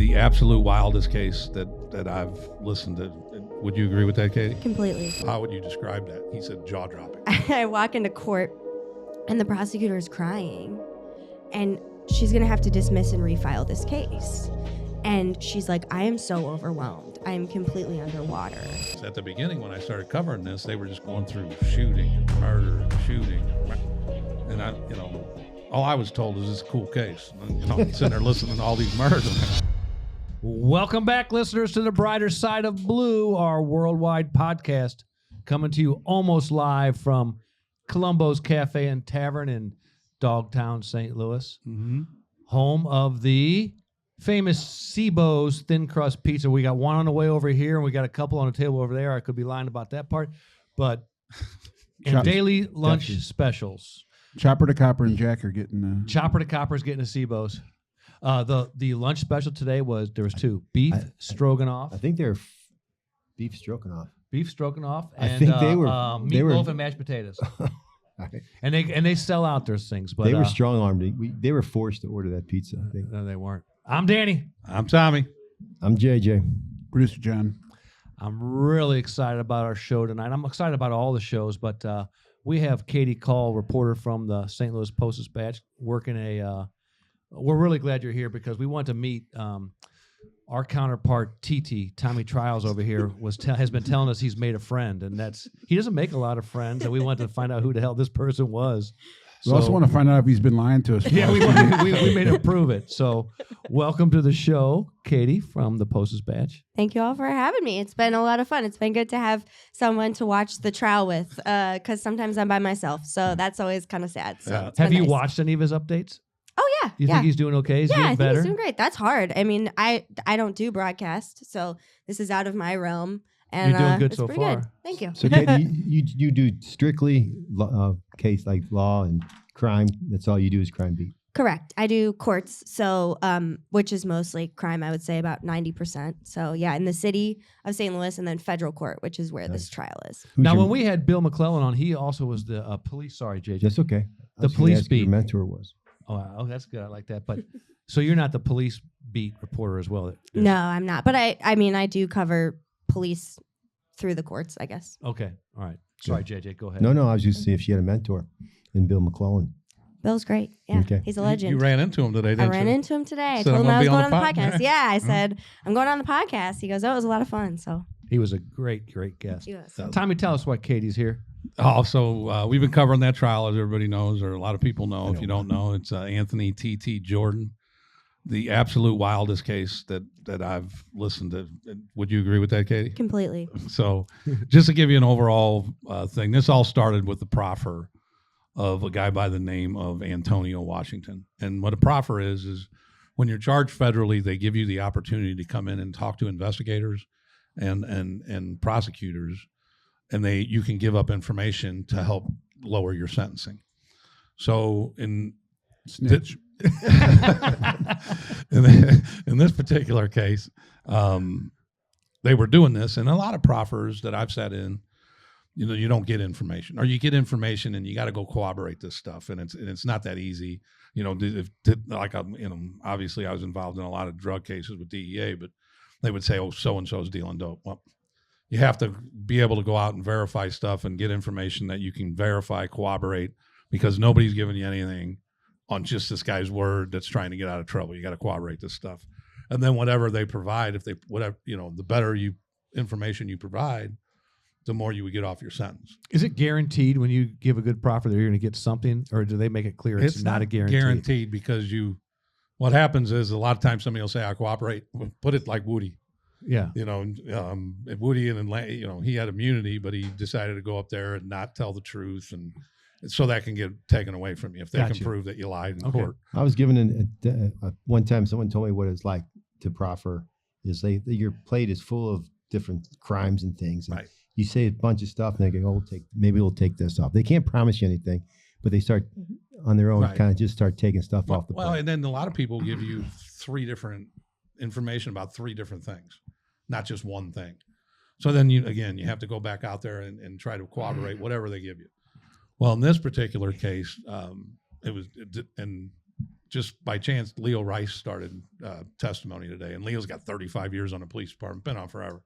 the absolute wildest case that I've listened to. Would you agree with that, Katie? Completely. How would you describe that? He said jaw-dropping. I walk into court and the prosecutor is crying and she's going to have to dismiss and refile this case. And she's like, I am so overwhelmed. I am completely underwater. At the beginning, when I started covering this, they were just going through shooting and murder and shooting. And all I was told is it's a cool case. And, I'm sitting there listening to all these murders. Welcome back, listeners, to the Brighter Side of Blue, our worldwide podcast, coming to you almost live from Columbo's Cafe and Tavern in Dogtown, St. Louis, home of the famous Cibo's thin crust pizza. We got one on the way over here, and we got a couple on the table over there. I could be lying about that part, but and daily lunch specials. Chopper to Copper and Jack are getting Chopper to Copper is getting a Cibo's. The lunch special today there was two beef stroganoff. I think they're beef stroganoff. Beef stroganoff. I and think they were meatloaf and mashed potatoes. And they sell out those things, but they were strong armed. They were forced to order that pizza. I think. No, they weren't. I'm Danny. I'm Tommy. I'm JJ. Producer John. I'm really excited about our show tonight. I'm excited about all the shows, but we have Katie Kull, reporter from the St. Louis Post-Dispatch, working we're really glad you're here because we want to meet our counterpart, Tommy Trials over here, has been telling us he's made a friend, and he doesn't make a lot of friends, and we wanted to find out who the hell this person was. We also want to find out if he's been lying to us. Yeah, we made him prove it. So welcome to the show, Katie from the Post-Dispatch. Thank you all for having me. It's been a lot of fun. It's been good to have someone to watch the trial with because sometimes I'm by myself, so that's always kind of sad. So Have you watched any of his updates? Oh, yeah. You think he's doing okay? I think better? he's doing great. That's hard. I mean, I don't do broadcast, so this is out of my realm. And you're doing good it's so pretty far. Good. Thank you. So, Katie, you do strictly case like law and crime. That's all you do is crime beat. Correct. I do courts, so which is mostly crime. I would say about 90%. So yeah, in the city of St. Louis, and then federal court, which is where this trial is. When we had Bill McClellan on, he also was the police. Sorry, JJ. That's okay. The police beat. Your mentor was. Oh, that's good. I like that. But so you're not the police beat reporter as well? No, I'm not. But I mean, I do cover police through the courts, I guess. Okay. All right. Sorry, JJ. Go ahead. No. I was just seeing if she had a mentor in Bill McClellan. Bill's great. Yeah, okay. He's a legend. You ran into him today, didn't you? I ran into him today. I Said, told him I was going on the podcast. podcast. Yeah, I said, I'm going on the podcast. He goes, oh, it was a lot of fun. So he was a great guest. Yes. Tommy, tell us why Katie's here. So we've been covering that trial, as everybody knows, or a lot of people know. If you don't know, it's Anthony T.T. Jordan, the absolute wildest case that I've listened to. Would you agree with that, Katie? Completely. So just to give you an overall thing, this all started with the proffer of a guy by the name of Antonio Washington. And what a proffer is when you're charged federally, they give you the opportunity to come in and talk to investigators and prosecutors, and you can give up information to help lower your sentencing. So in Snitch. in this particular case, they were doing this, and a lot of proffers that I've sat in, you don't get information, or you get information and you got to go corroborate this stuff, and it's not that easy. Obviously I was involved in a lot of drug cases with DEA, but they would say, oh, so and so's dealing dope. Well, you have to be able to go out and verify stuff and get information that you can verify, corroborate, because nobody's giving you anything on just this guy's word that's trying to get out of trouble. You got to corroborate this stuff, and then whatever they provide, the better information you provide, the more you would get off your sentence. Is it guaranteed when you give a good proffer that you're going to get something, or do they make it clear it's not a guarantee? Guaranteed, because what happens is a lot of times somebody will say, I cooperate. Put it like Woody. Yeah. Woody and he had immunity, but he decided to go up there and not tell the truth, and so that can get taken away from you if they can prove that you lied in court. I was given one time someone told me what it's like to proffer is your plate is full of different crimes and things. And right. You say a bunch of stuff, and they go, maybe we'll take this off. They can't promise you anything, but they start on their own, kind of just start taking stuff off the plate. Well, and then a lot of people give you information about three different things, not just one thing. So then you have to go back out there and try to corroborate whatever they give you. Well, in this particular case, just by chance, Leo Rice started testimony today, and Leo's got 35 years on the police department, been on forever.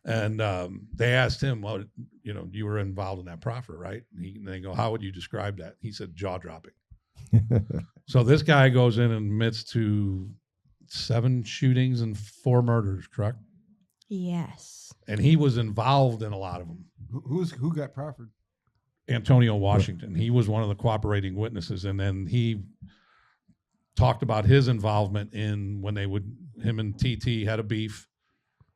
And they asked him, well, you were involved in that proffer, right? And they go, how would you describe that? He said, jaw dropping. So this guy goes in and admits to 7 shootings and 4 murders, correct? Yes. And he was involved in a lot of them. Who got proffered? Antonio Washington. He was one of the cooperating witnesses, and then he talked about his involvement in when him and TT had a beef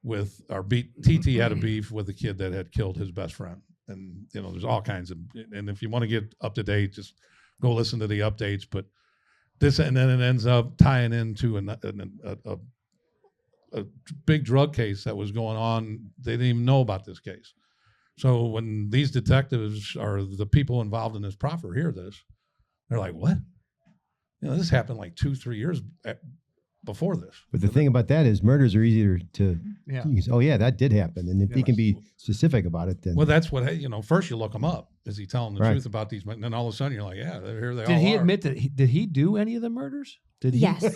with, TT had a beef with a kid that had killed his best friend. And, there's all kinds of, and if you want to get up to date, just go listen to the updates. But and then it ends up tying into a big drug case that was going on. They didn't even know about this case. So when these detectives or the people involved in this proffer hear this, they're like, what? This happened like 2-3 years before this. But the thing about that is murders are easier to Yeah. use. Oh, yeah, that did happen. And if he can be specific about it, then. Well, that's what, first you look them up. Is he telling the Right. truth about these? And then all of a sudden you're like, yeah, here they all Did he are. admit that? Did he do any of the murders? Did he? Yes.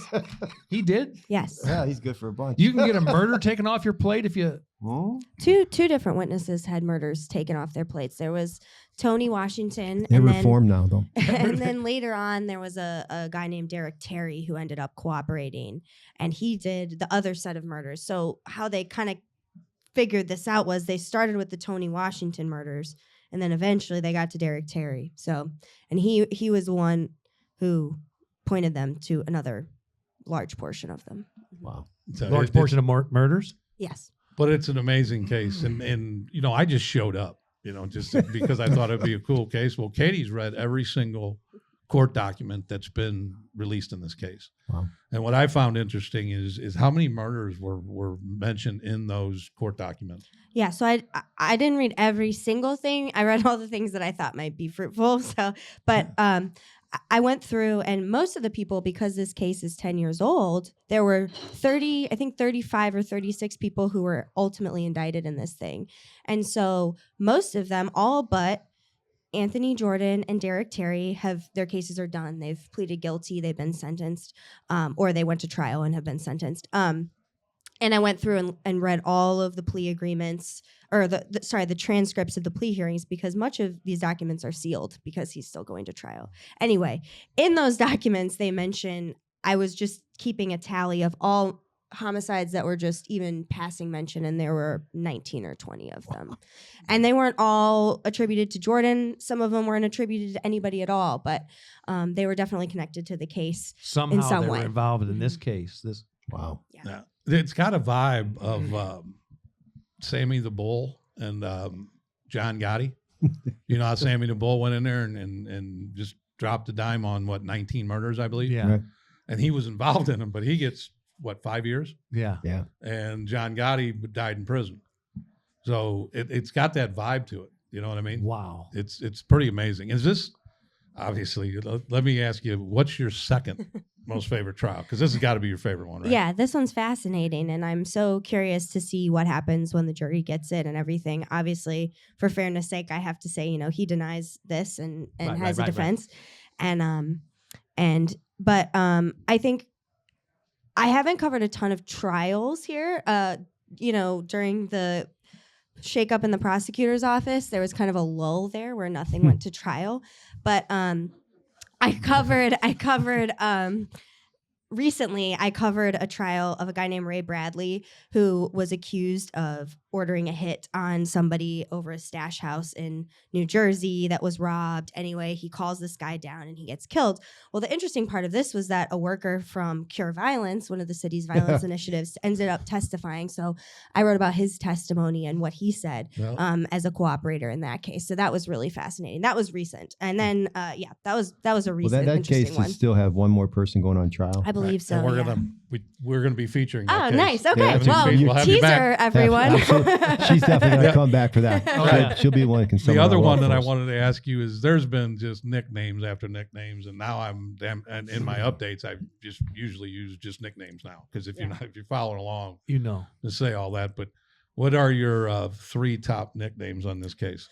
He did. Yes. Yeah, he's good for a bunch. You can get a murder taken off your plate if you. Hmm? Two different witnesses had murders taken off their plates. There was Tony Washington. They're and then, reformed now, though. and then later on, there was a guy named Derek Terry who ended up cooperating, and he did the other set of murders. So how they kind of figured this out was they started with the Tony Washington murders, and then eventually they got to Derek Terry. So, and he was the one who pointed them to another large portion of them. Wow. So Large portion of murders. Yes. But it's an amazing case. And I just showed up, just because I thought it'd be a cool case. Well, Katie's read every single court document that's been released in this case. Wow. And what I found interesting is how many murders were mentioned in those court documents. Yeah, so I didn't read every single thing. I read all the things that I thought might be fruitful. So, but I went through, and most of the people, because this case is 10 years old, there were 35 or 36 people who were ultimately indicted in this thing. And so most of them, all but Anthony Jordan and Derek Terry, their cases are done. They've pleaded guilty. They've been sentenced, or they went to trial and have been sentenced. And I went through and read all of the plea agreements, or the transcripts of the plea hearings, because much of these documents are sealed because he's still going to trial. Anyway, in those documents, they mention, I was just keeping a tally of all homicides that were just even passing mention, and there were 19 or 20 of them. And they weren't all attributed to Jordan. Some of them weren't attributed to anybody at all, but they were definitely connected to the case. Somehow some they were way. involved in this case. Wow. Yeah. It's got a vibe of Sammy the Bull and John Gotti. How Sammy the Bull went in there and just dropped a dime on 19 murders, I believe. Yeah. Right. And he was involved in them, but he gets 5 years? Yeah. Yeah. And John Gotti died in prison. So it's got that vibe to it. You know what I mean? Wow. It's pretty amazing. Is this, obviously, let me ask you, what's your second most favorite trial? Because this has got to be your favorite one, right? Yeah, this one's fascinating, and I'm so curious to see what happens when the jury gets it and everything. Obviously, for fairness' sake, I have to say, he denies this and has a defense. Right. But I think I haven't covered a ton of trials here. During the shakeup in the prosecutor's office, there was kind of a lull there where nothing went to trial. But recently I covered a trial of a guy named Ray Bradley, who was accused of ordering a hit on somebody over a stash house in New Jersey that was robbed. Anyway, he calls this guy down and he gets killed. Well, the interesting part of this was that a worker from Cure Violence, one of the city's violence initiatives, ended up testifying. So I wrote about his testimony and what he said as a cooperator in that case. So that was really fascinating. That was recent. And then, that was a recent that interesting case one. still have one more person going on trial. I believe so. And we're yeah. gonna be featuring. Oh, that case. nice. Okay. Yeah, well, we'll have you back. teaser, everyone. She's definitely going to come back for that. Oh, yeah. She'll be the one that can sum The it other all one up that for I us. wanted to ask you is there's been just nicknames after nicknames, and now and in my updates I just usually use just nicknames now, because if you're following along, to say all that. But what are your 3 top nicknames on this case?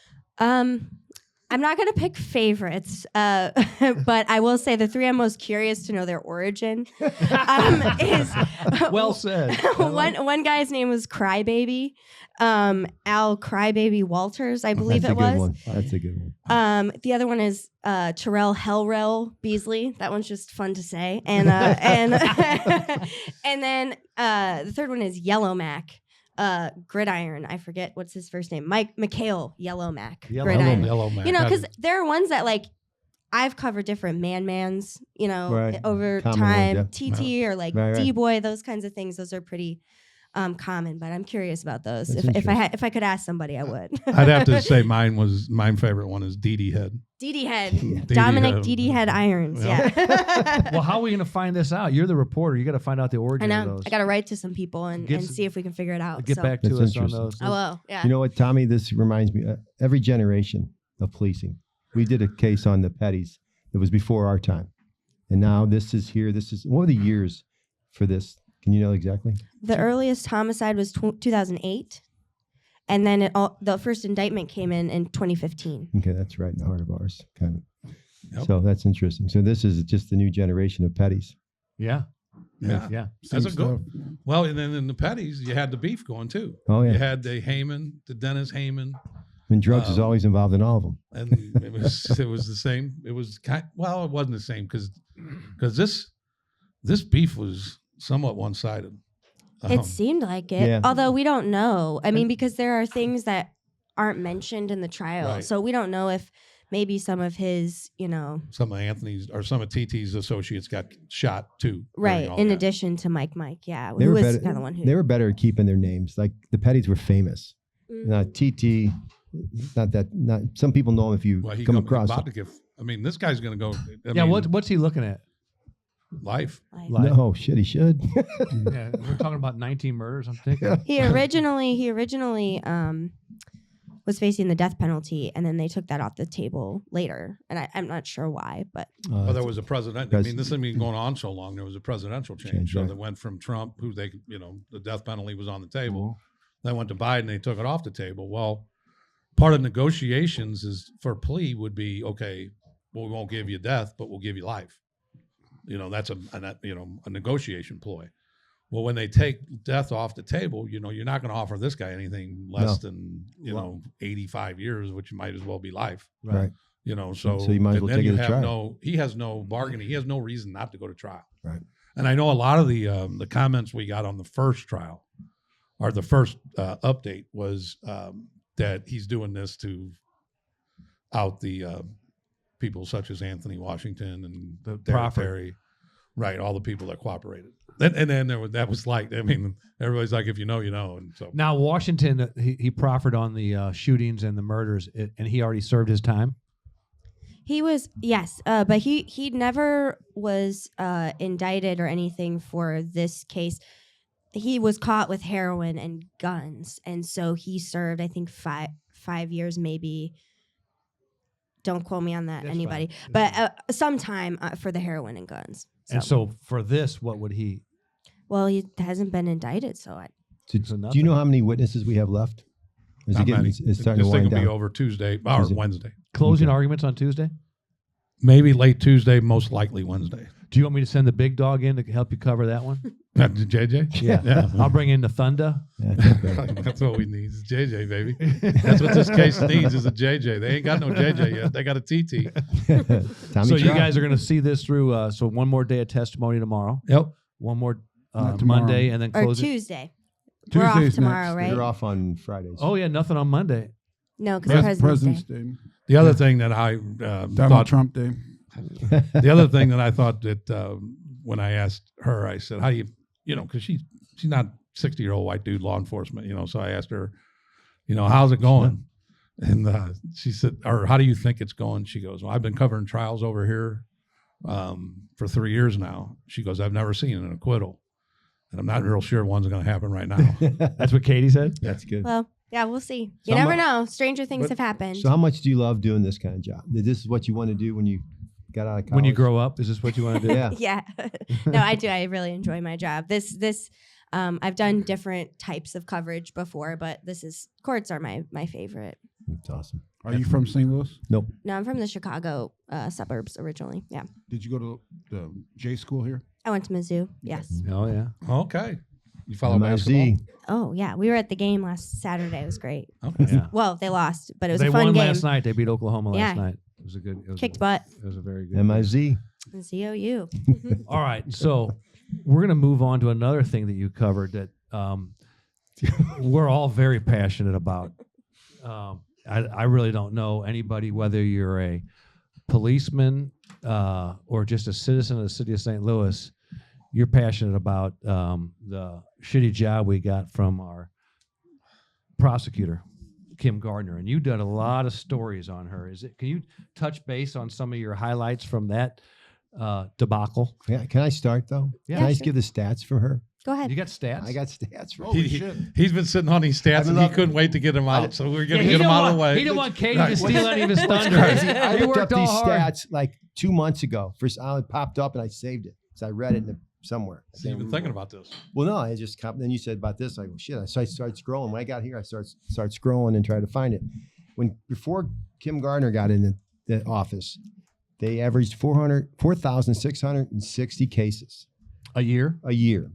I'm not going to pick favorites, but I will say the three I'm most curious to know their origin is Well said. one guy's name was Crybaby, Al Crybaby Walters, I believe That's it a good was. one. That's a good one. The other one is Terrell Hellrell Beasley. That one's just fun to say, and then the third one is Yellow Mac. Gridiron. I forget what's his first name. Mikhail Yellow Mac. Gridiron. Yellow Man. You know, because there are ones that like I've covered different mans, you know, Right. over Common time. ones, TT or like Right. D-boy, those kinds of things. Those are pretty common, but I'm curious about those. That's If I could ask somebody, I would. I'd have to say my favorite one is DD Head. DD Head. Yeah. Dominic Head. DD Head Irons. Yeah. Yeah. Well, how are we going to find this out? You're the reporter. You got to find out the I origin of know. those. I got to write to some people and Get see if we can figure it out. Get so. back to That's us on interesting. those. I will. Yeah. You know what, Tommy? This reminds me. Every generation of policing. We did a case on the petties. It was before our time, and now this is here. This is what are the years for this? Can you know exactly? The earliest homicide was 2008, and then the first indictment came in 2015. Okay, that's right in the heart of ours, kind of. Yep. So that's interesting. So this is just the new generation of petties. Yeah. Yeah. Yeah. That's Same a good. stuff. Well, and then in the petties, you had the beef going too. Oh You yeah, had the Heyman, the Dennis Heyman, and drugs is always involved in all of them. and it was the same. It was it wasn't the same because this beef was somewhat one sided. It seemed like it, Yeah. although we don't know. I mean, because there are things that aren't mentioned in the trial, Right. so we don't know if maybe some of his, some of Anthony's or some of TT's associates got shot too. during right. all In that. addition to Mike, yeah, They who were was better. kind of the one who They were better at keeping their names. Like the petties were famous. Mm. Now TT, not that. Not some people know him if you Well, he come come across. about to give. I mean, this guy's going to go. Yeah. What's he looking at? life? Like- Like- No shit, he should. Yeah, we're talking about 19 murders. I'm thinking. He originally was facing the death penalty, and then they took that off the table later, and I'm not sure why, but Well, there was a president. I mean, this has been going on so long. There was a presidential change. Change, So right. that went from Trump, who the death penalty was on the table. Then went to Biden. They took it off the table. Well, part of negotiations is for plea would be, okay, well, we won't give you death, but we'll give you life. That's a negotiation ploy. Well, when they take death off the table, you're not going to offer this guy anything less than 85 years, which might as well be life. Right. So So you might as and well then take it you to have trial. he has no bargaining. He has no reason not to go to trial. Right. And I know a lot of the comments we got on the first trial, or the first update, was that he's doing this to out the people such as Anthony Washington and The Derek proffer. Perry, right? All the people that cooperated. And then that was like, I mean, everybody's like, if you know, you know. And so Now Washington, he proffered on the shootings and the murders, and he already served his time. he was but he never was indicted or anything for this case. He was caught with heroin and guns, and so he served, I think, 5 years, maybe. Don't quote me on that, That's anybody. fine. But some time for the heroin and guns. And so for this, what would he? Well, he hasn't been indicted, so So So do you know how many witnesses we have left? Is not it getting? many. It's starting This to thing wind will be down. over Tuesday or Is it- Wednesday. Closing Okay. arguments on Tuesday? Maybe late Tuesday, most likely Wednesday. Do you want me to send the big dog in to help you cover that one? JJ? Yeah. I'll bring in the Thunder. Yeah, that's okay. That's what we need. Is JJ, baby. That's what this case needs, is a JJ. They ain't got no JJ yet. They got a TT. Tommy So you Trout. guys are going to see this through. So one more day of testimony tomorrow. Yep. One more Not tomorrow. Monday, and then or close it. Tuesday. We're off Tuesday's tomorrow, next. right? You're off on Fridays. Oh yeah, nothing on Monday. No, because President's Day. Day. The other thing that I Donald thought, Trump Day. the other thing that I thought that when I asked her, I said, how do you, because she's not 60-year-old white dude law enforcement, so I asked her, how's it going? And she said, or how do you think it's going? She goes, well, I've been covering trials over here for 3 years now. She goes, I've never seen an acquittal. And I'm not real sure one's going to happen right now. That's what Katie said. That's good. Well, yeah, we'll see. You Some- never know. Stranger things but- have happened. So how much do you love doing this kind of job? This is what you want to do when you got out of college? When you grow up, is this what you want to do? Yeah. Yeah. No, I do. I really enjoy my job. I've done different types of coverage before, but courts are my favorite. That's awesome. Are you from St. Louis? Nope. No, I'm from the Chicago suburbs originally. Yeah. Did you go to the J school here? I went to Mizzou. Yes. Oh yeah. Okay. You follow basketball? MIZ. Oh, yeah. We were at the game last Saturday. It was great. Okay. Yeah. Well, they lost, but it was They a fun won game. last night. They beat Oklahoma last Yeah. night. It was a good. It was Kicked a, butt. It was a very good. MIZ. ZOU. All right, so we're gonna move on to another thing that you covered that we're all very passionate about. I really don't know anybody, whether you're a policeman or just a citizen of the city of St. Louis, you're passionate about the shitty job we got from our prosecutor, Kim Gardner, and you've done a lot of stories on her. Can you touch base on some of your highlights from that debacle? Yeah, can I start though? Yeah, Can I sure. give the stats from her? Go ahead. You got stats? I got stats from Holy shit. He's been sitting on these stats I've and been he couldn't wait to get them out. So we're going to he get them didn't out of want- the way. He didn't want Katie Right. to steal any of his thunder. crazy. I He looked worked up all these hard. stats like 2 months ago. First, it popped up and I saved it because I read it somewhere. So you've been thinking about this. Well, no, I just then you said about this. I go shit. So I started scrolling. When I got here, I start scrolling and try to find it. Before Kim Gardner got in the office, they averaged 4,660 cases A year? a year.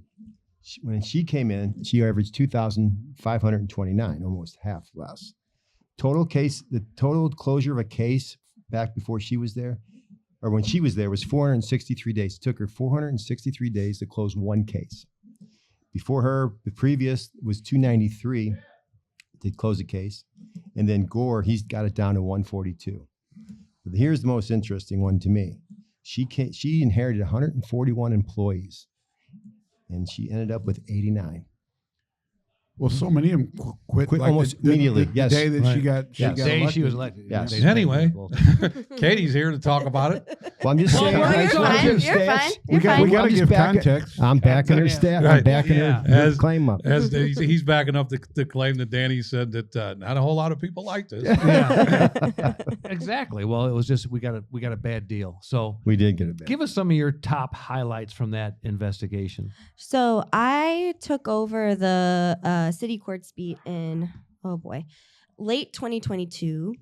When she came in, she averaged 2,529, almost half less. The total closure of a case back before she was there, or when she was there, was 463 days. It took her 463 days to close one case. Before her, the previous was 293 to close a case. And then Gore, he's got it down to 142. But here's the most interesting one to me. She inherited 141 employees, and she ended up with 89. Well, so many of them quit like almost immediately. The Yes. day that Right. she got Yes. The day elected. she was elected. Yes. They- Anyway, Katie's here to talk about it. Well, I'm just Well, saying. you're I just wanna fine. give You're stats. fine. We You're got fine. to I'm just give backing- context. I'm backing her stat. Right. I'm backing Yeah. her claim up. As he's backing up the claim that Danny said that not a whole lot of people like this. Yeah. Exactly. Well, it was just we got a bad deal. So We did get it back. give us some of your top highlights from that investigation. So I took over the city courts beat in, late 2022.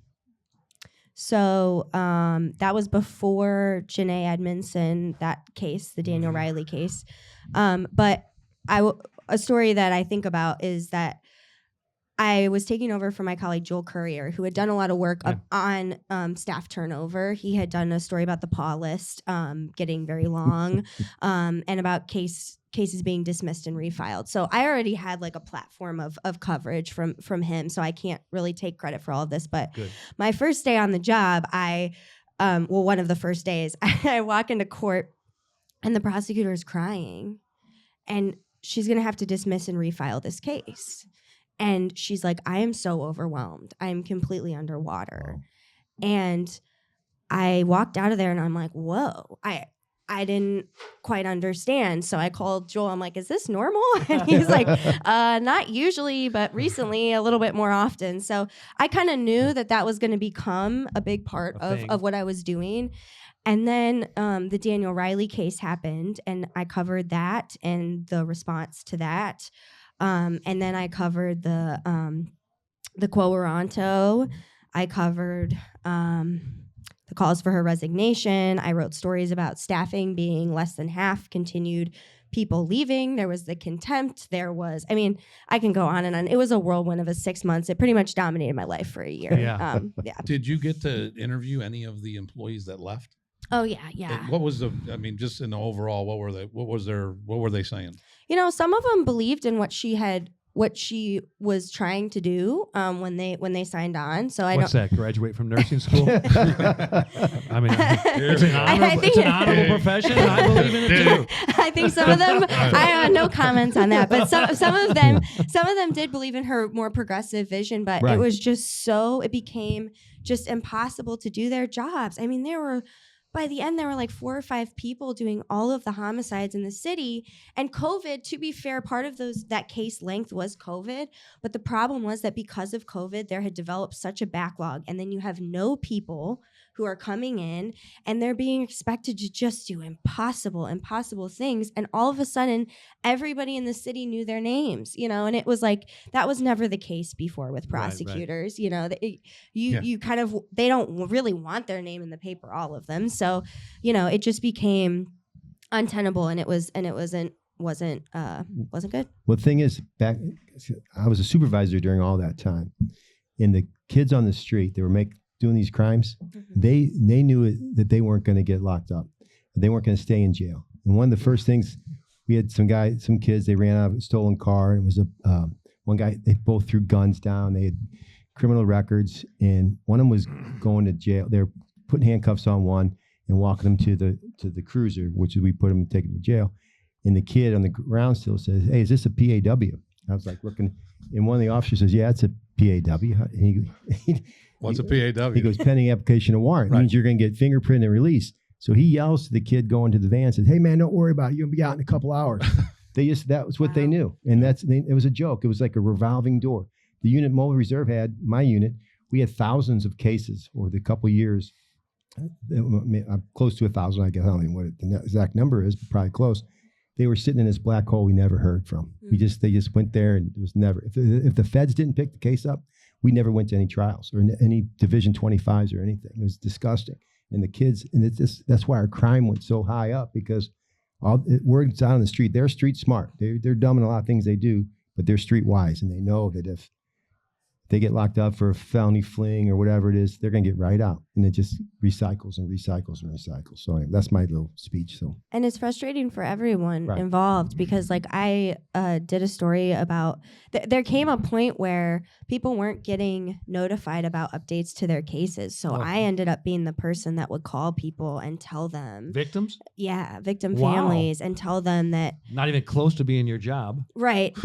So that was before Janae Edmondson, that case, the Daniel Riley case. But a story that I think about is that I was taking over for my colleague Joel Currier, who had done a lot of work on staff turnover. He had done a story about the paw list getting very long and about cases being dismissed and refiled. So I already had like a platform of coverage from him. So I can't really take credit for all of this. But Good. my first day on the job, one of the first days, I walk into court and the prosecutor is crying and she's going to have to dismiss and refile this case. And she's like, I am so overwhelmed. I'm completely underwater. Wow. And I walked out of there and I'm like, whoa, I didn't quite understand. So I called Joel. I'm like, is this normal? And he's like, not usually, but recently a little bit more often. So I kind of knew that was going to become a big part of what I was doing. And then the Daniel Riley case happened and I covered that and the response to that. And then I covered the quo warranto. I covered the calls for her resignation. I wrote stories about staffing being less than half, continued people leaving. There was the contempt. I can go on and on. It was a whirlwind of 6 months. It pretty much dominated my life for a year. Yeah. Yeah. Did you get to interview any of the employees that left? Oh yeah. And what was just in the overall, what were they saying? Some of them believed in what she was trying to do when they signed on. So I What's don't. that? Graduate from nursing school? I mean, it's an I think- honorable profession. And I believe in it too. I think some of them. I have no comments on that, but some of them did believe in her more progressive vision. But Right. it was just it became just impossible to do their jobs. I mean, by the end, there were like 4 or 5 people doing all of the homicides in the city. And COVID, to be fair, part of that case length was COVID. But the problem was that because of COVID, there had developed such a backlog. And then you have no people who are coming in and they're being expected to just do impossible things. And all of a sudden, everybody in the city knew their names, and it was like, that was never the case before with prosecutors, you kind of, they don't really want their name in the paper, all of them. So, it just became untenable, and it wasn't good. Well, the thing is, I was a supervisor during all that time, and the kids on the street, they were doing these crimes. Mm-hmm. They knew that they weren't going to get locked up. They weren't going to stay in jail. And one of the first things, we had some kids, they ran out of a stolen car, and it was one guy, they both threw guns down. They had criminal records, and one of them was going to jail. They were putting handcuffs on one and walking him to the cruiser, which is we put him and take him to jail. And the kid on the ground still says, "Hey, is this a PAW?" I was like looking, and one of the officers says, "Yeah, it's a PAW." And What's a PAW? He goes, "Pending application of warrant." Right. It means you're going to get fingerprint and release. So he yells to the kid going to the van, says, "Hey man, don't worry about it. You're gonna be out in a couple hours." That was what they knew, and it was a joke. It was like a revolving door. The unit Mobile Reserve had, my unit, we had thousands of cases over the couple years. Close to 1,000, I guess. I don't know what the exact number is, but probably close. They were sitting in this black hole we never heard from. Mm-hmm. They just went there, and it was never. If the feds didn't pick the case up, we never went to any trials or any Division 25s or anything. It was disgusting. And the kids, and that's why our crime went so high up, because word's out on the street. They're street smart. They're dumb in a lot of things they do, but they're street wise, and they know that if they get locked up for a felony fling or whatever it is, they're going to get right out. And it just recycles and recycles and recycles. So anyway, that's my little speech. So, and it's frustrating for everyone Right. involved, because like I did a story about, there came a point where people weren't getting notified about updates to their cases. So I ended up being the person that would call people and tell them. Victims? Victim Wow. families, and tell them that. Not even close to being your job. Right.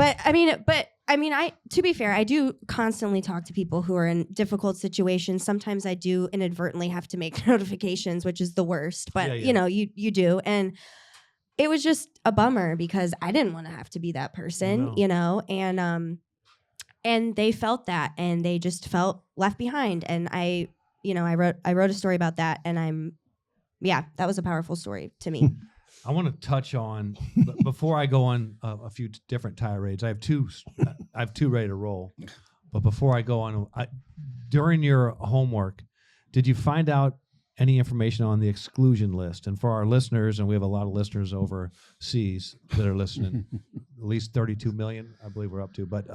To be fair, I do constantly talk to people who are in difficult situations. Sometimes I do inadvertently have to make notifications, which is the worst, but you do. And it was just a bummer, because I didn't want to have to be that person, and they felt that, and they just felt left behind. And I wrote a story about that, and that was a powerful story to me. I want to touch on before I go on a few different tirades. I have two ready to roll, but before I go on, during your homework, did you find out any information on the exclusion list? And for our listeners, and we have a lot of listeners overseas that are listening, at least 32 million, I believe we're up to, but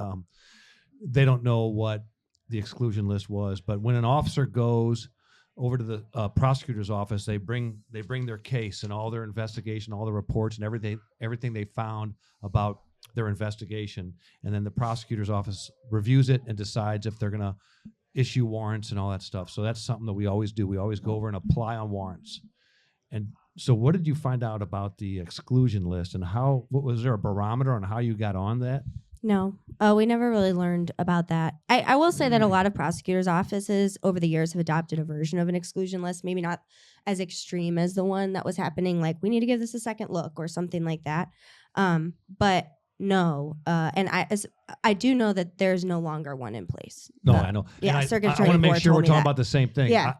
they don't know what the exclusion list was. But when an officer goes over to the prosecutor's office, they bring their case and all their investigation, all the reports and everything they found about their investigation, and then the prosecutor's office reviews it and decides if they're going to issue warrants and all that stuff. So that's something that we always do. We always go over and apply on warrants. And so what did you find out about the exclusion list, and was there a barometer on how you got on that? No, we never really learned about that. I will say that a lot of prosecutors' offices over the years have adopted a version of an exclusion list, maybe not as extreme as the one that was happening, like we need to give this a second look or something like that. But no, and I do know that there's no longer one in place. No, I know. Yeah, and Circuit I want to make Attorney3 sure we're told me talking that. about the same thing. Yeah.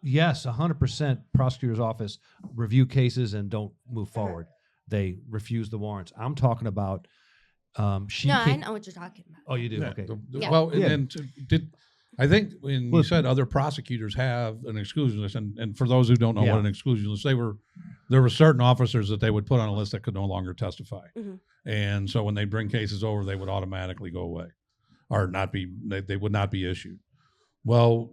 Yes, 100% prosecutor's office review cases and don't move forward. They refuse the warrants. I'm talking about I know what you're talking about. Oh, you do? Yeah, Okay. Yeah. Well, I think when you said other prosecutors have an exclusion list, and for those who don't know what an exclusion list, there were certain officers that they would put on a list that could no longer testify, and so when they bring cases over, they would automatically go away, or they would not be issued. Well,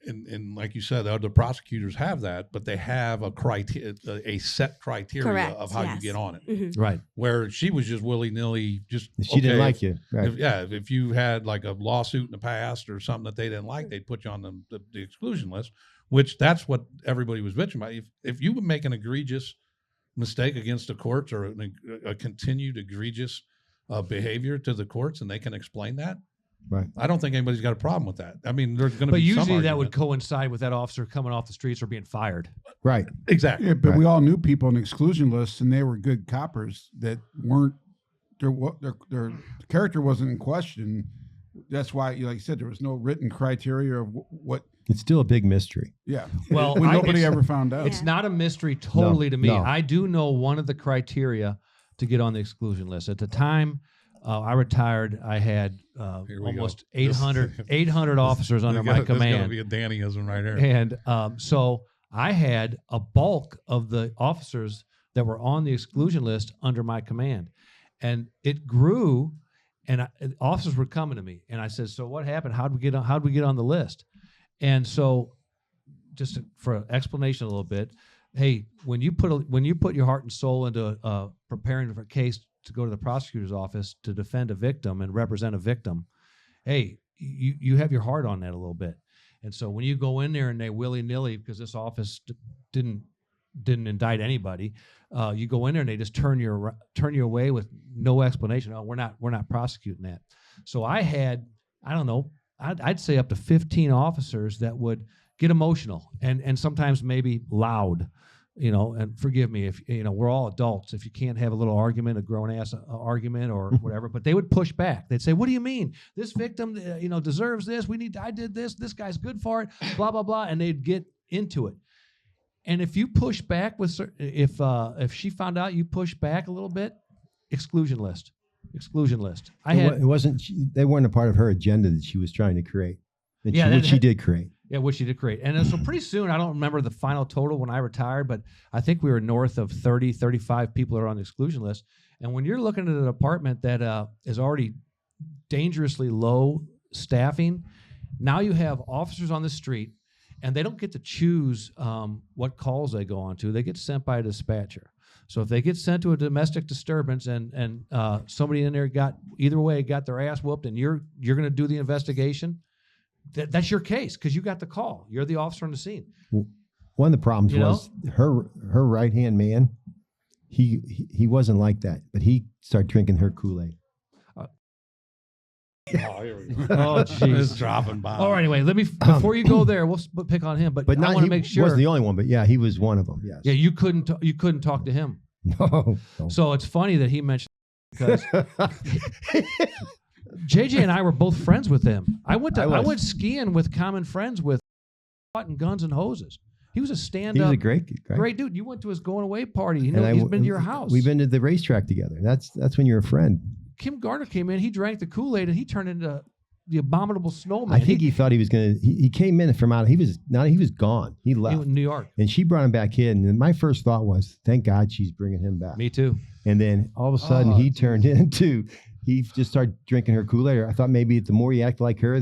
and like you said, the other prosecutors have that, but they have a set criteria Correct, of how you get on it. Mm-hmm. Right. Where she was just willy-nilly, she didn't like you. Right. If you had like a lawsuit in the past or something that they didn't like, they'd put you on the exclusion list, which that's what everybody was bitching about. If you would make an egregious mistake against the courts, or a continued egregious behavior to the courts, and they can explain that, Right. I don't think anybody's got a problem with that. I mean, there's going to But be some usually that argument. would coincide with that officer coming off the streets or being fired. Right. Exactly. Yeah, but Right. we all knew people on exclusion lists, and they were good coppers that weren't. Their character wasn't in question. That's why, like you said, there was no written criteria of what It's still a big mystery. Yeah. Well, when nobody it's- ever found out. It's not a mystery totally to me. no. I do know one of the criteria to get on the exclusion list. At the time I retired, I had Here we almost go. This- 800 officers under my This is going to command. be a Dannyism right here. And so I had a bulk of the officers that were on the exclusion list under my command. And it grew, and officers were coming to me. And I said, so what happened? How'd we get on the list? And so just for an explanation a little bit, hey, when you put your heart and soul into preparing for a case to go to the prosecutor's office to defend a victim and represent a victim, hey, you have your heart on that a little bit. And so when you go in there and they willy-nilly, because this office didn't indict anybody, you go in there and they just turn you away with no explanation. Oh, we're not prosecuting that. So I had, I don't know, I'd say up to 15 officers that would get emotional and sometimes maybe loud, and forgive me if, we're all adults. If you can't have a little argument, a grown ass argument or whatever, but they would push back. They'd say, what do you mean? This victim, deserves this. I did this. This guy's good for it, blah, blah, blah. And they'd get into it. And if you push back if she found out you push back a little bit, exclusion list. It wasn't. They weren't a part of her agenda that she was trying to create. Which she did create. Yeah, which she did create. And so pretty soon, I don't remember the final total when I retired, but I think we were north of 30, 35 people are on the exclusion list. And when you're looking at a department that is already dangerously low staffing, now you have officers on the street, and they don't get to choose what calls they go on to. They get sent by a dispatcher. So if they get sent to a domestic disturbance and somebody in there got their ass whooped, and you're going to do the investigation, that's your case because you got the call. You're the officer on the scene. One of the problems was her right-hand man. He wasn't like that, but he started drinking her Kool-Aid. Oh, here we go. Oh, jeez. It's dropping bombs. All right, anyway, before you go there, we'll pick on him. But I want to make sure. He wasn't the only one, but yeah, he was one of them. Yes. Yeah, you couldn't talk to him. No. So it's funny that he mentioned because JJ and I were both friends with him. I went skiing with common friends with and guns and hoses. He was a stand-up. He was a great dude. You went to his going away party. He's been to your house. We've been to the racetrack together. That's when you're a friend. Kim Gardner came in. He drank the Kool-Aid and he turned into the abominable snowman. I think he thought he was going to. He came in from out. He was gone. He left. He went to New York. And she brought him back in. And my first thought was, thank God she's bringing him back. Me too. And then all of a sudden he turned into. He just started drinking her Kool-Aid. I thought maybe the more he acted like her,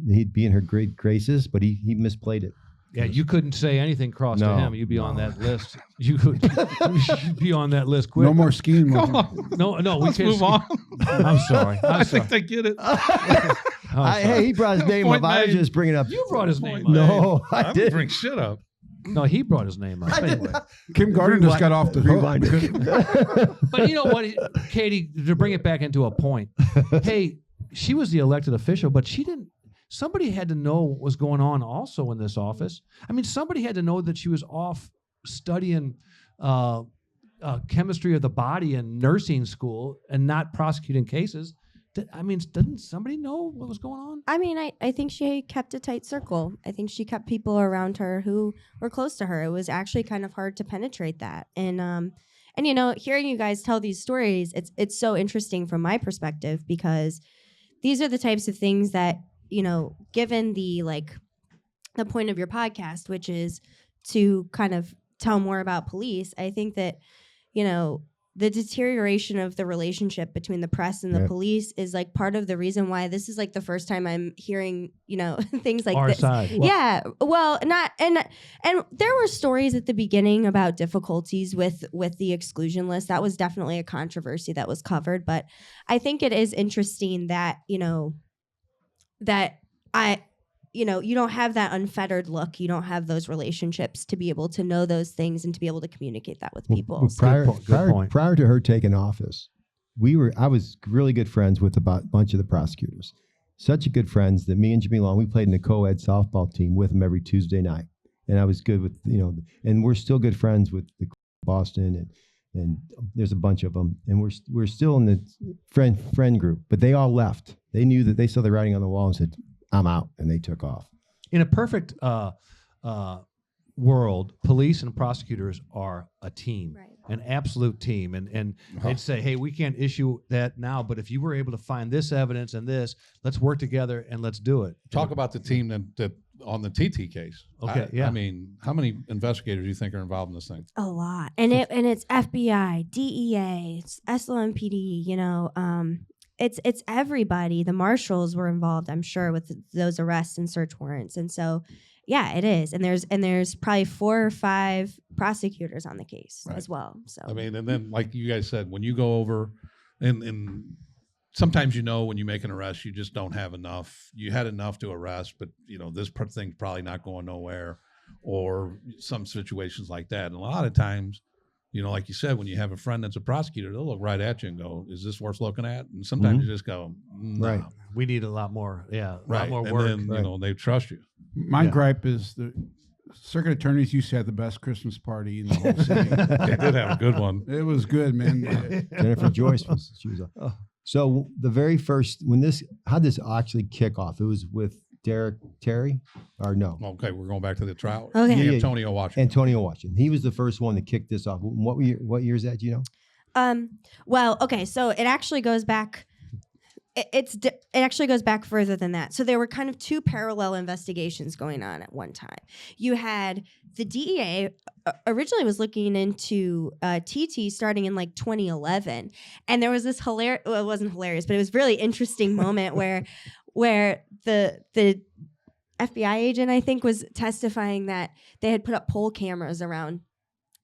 he'd be in her great graces. But he misplayed it. Yeah, you couldn't say anything cross to him. You'd be on that list. You should be on that list quick. No more skiing. No, Let's move on. I'm sorry. I think they get it. Hey, he brought his name up. I was just bringing up. You brought his name up. No, I didn't didn't. bring shit up. No, he brought his name up. Anyway. Kim Gardner just got off the hook. But you know what, Katie, to bring it back into a point, hey, she was the elected official, but she didn't. Somebody had to know what was going on also in this office. I mean, somebody had to know that she was off studying chemistry of the body in nursing school and not prosecuting cases. I mean, didn't somebody know what was going on? I mean, I think she kept a tight circle. I think she kept people around her who were close to her. It was actually kind of hard to penetrate that. And hearing you guys tell these stories, it's so interesting from my perspective because these are the types of things that, given the point of your podcast, which is to kind of tell more about police, I think that, the deterioration of the relationship between the press and the police is part of the reason why this is the first time I'm hearing, things like Our this. side. Yeah. Well, and there were stories at the beginning about difficulties with the exclusion list. That was definitely a controversy that was covered. But I think it is interesting that, you don't have that unfettered look. You don't have those relationships to be able to know those things and to be able to communicate that with people. Well, prior to her taking office, I was really good friends with a bunch of the prosecutors. Such good friends that me and Jimmy Long, we played in the co-ed softball team with them every Tuesday night. And I was good with, and we're still good friends with the Boston and there's a bunch of them. And we're still in the friend group, but they all left. They knew that they saw the writing on the wall and said, I'm out, and they took off. in a perfect world, police and prosecutors are a team, Right. an absolute team. And they'd say, hey, we can't issue that now, but if you were able to find this evidence and this, let's work together and let's do it. Talk about the team that on the TT case. Okay, I mean, how many investigators do you think are involved in this thing? A lot. And it's FBI, DEA, it's SLMPD, it's everybody. The marshals were involved, I'm sure, with those arrests and search warrants. And so, yeah, it is. And there's probably 4 or 5 prosecutors on the case as well. So I mean, and then like you guys said, when you go over and sometimes when you make an arrest, you just don't have enough. You had enough to arrest, but this thing's probably not going nowhere, or some situations like that. And a lot of times, like you said, when you have a friend that's a prosecutor, they'll look right at you and go, "Is this worth looking at?" And sometimes you just go, "No." Right. We need a lot more. Yeah. A Right. lot more work. And then, they trust you. My gripe is the circuit attorneys used to have the best Christmas party in the whole city. They did have a good one. It was good, man. Jennifer Joyce she was. So the very first how'd this actually kick off? It was with Derek Terry, or no? Okay, we're going back to the trial. Okay. Yeah, Antonio Washington. Antonio Washington. He was the first one to kick this off. What year is that? Do you know? Well, okay, so it actually goes back. It actually goes back further than that. So there were kind of 2 parallel investigations going on at one time. You had the DEA originally was looking into TT starting in like 2011, and there was this hilarious. Well, it wasn't hilarious, but it was a really interesting moment where the FBI agent, I think, was testifying that they had put up pole cameras around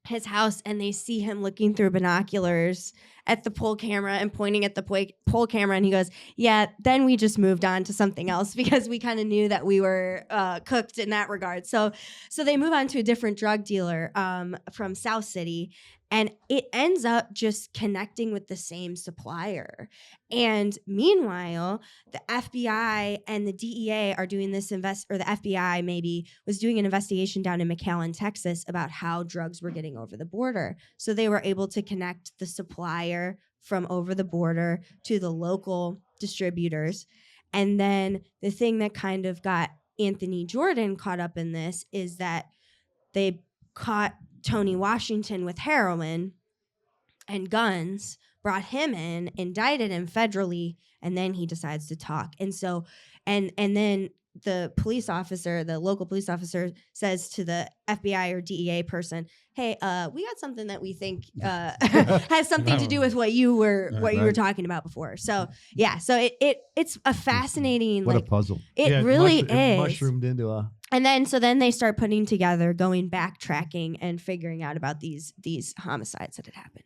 his house, and they see him looking through binoculars at the pole camera and pointing at the pole camera, and he goes, "Yeah, then we just moved on to something else because we kind of knew that we were cooked in that regard." So they move on to a different drug dealer from South City, and it ends up just connecting with the same supplier. And meanwhile, the FBI and the DEA are doing this or the FBI maybe was doing an investigation down in McAllen, Texas about how drugs were getting over the border. So they were able to connect the supplier from over the border to the local distributors. And then the thing that kind of got Anthony Jordan caught up in this is that they caught Tony Washington with heroin and guns, brought him in, indicted him federally, and then he decides to talk. And so, and then the local police officer says to the FBI or DEA person, "Hey, we got something that we think has something to do with what you were talking about before." So yeah, so it's a fascinating What a puzzle. It really It is. mushroomed into a. And then they start putting together, going backtracking and figuring out about these homicides that had happened.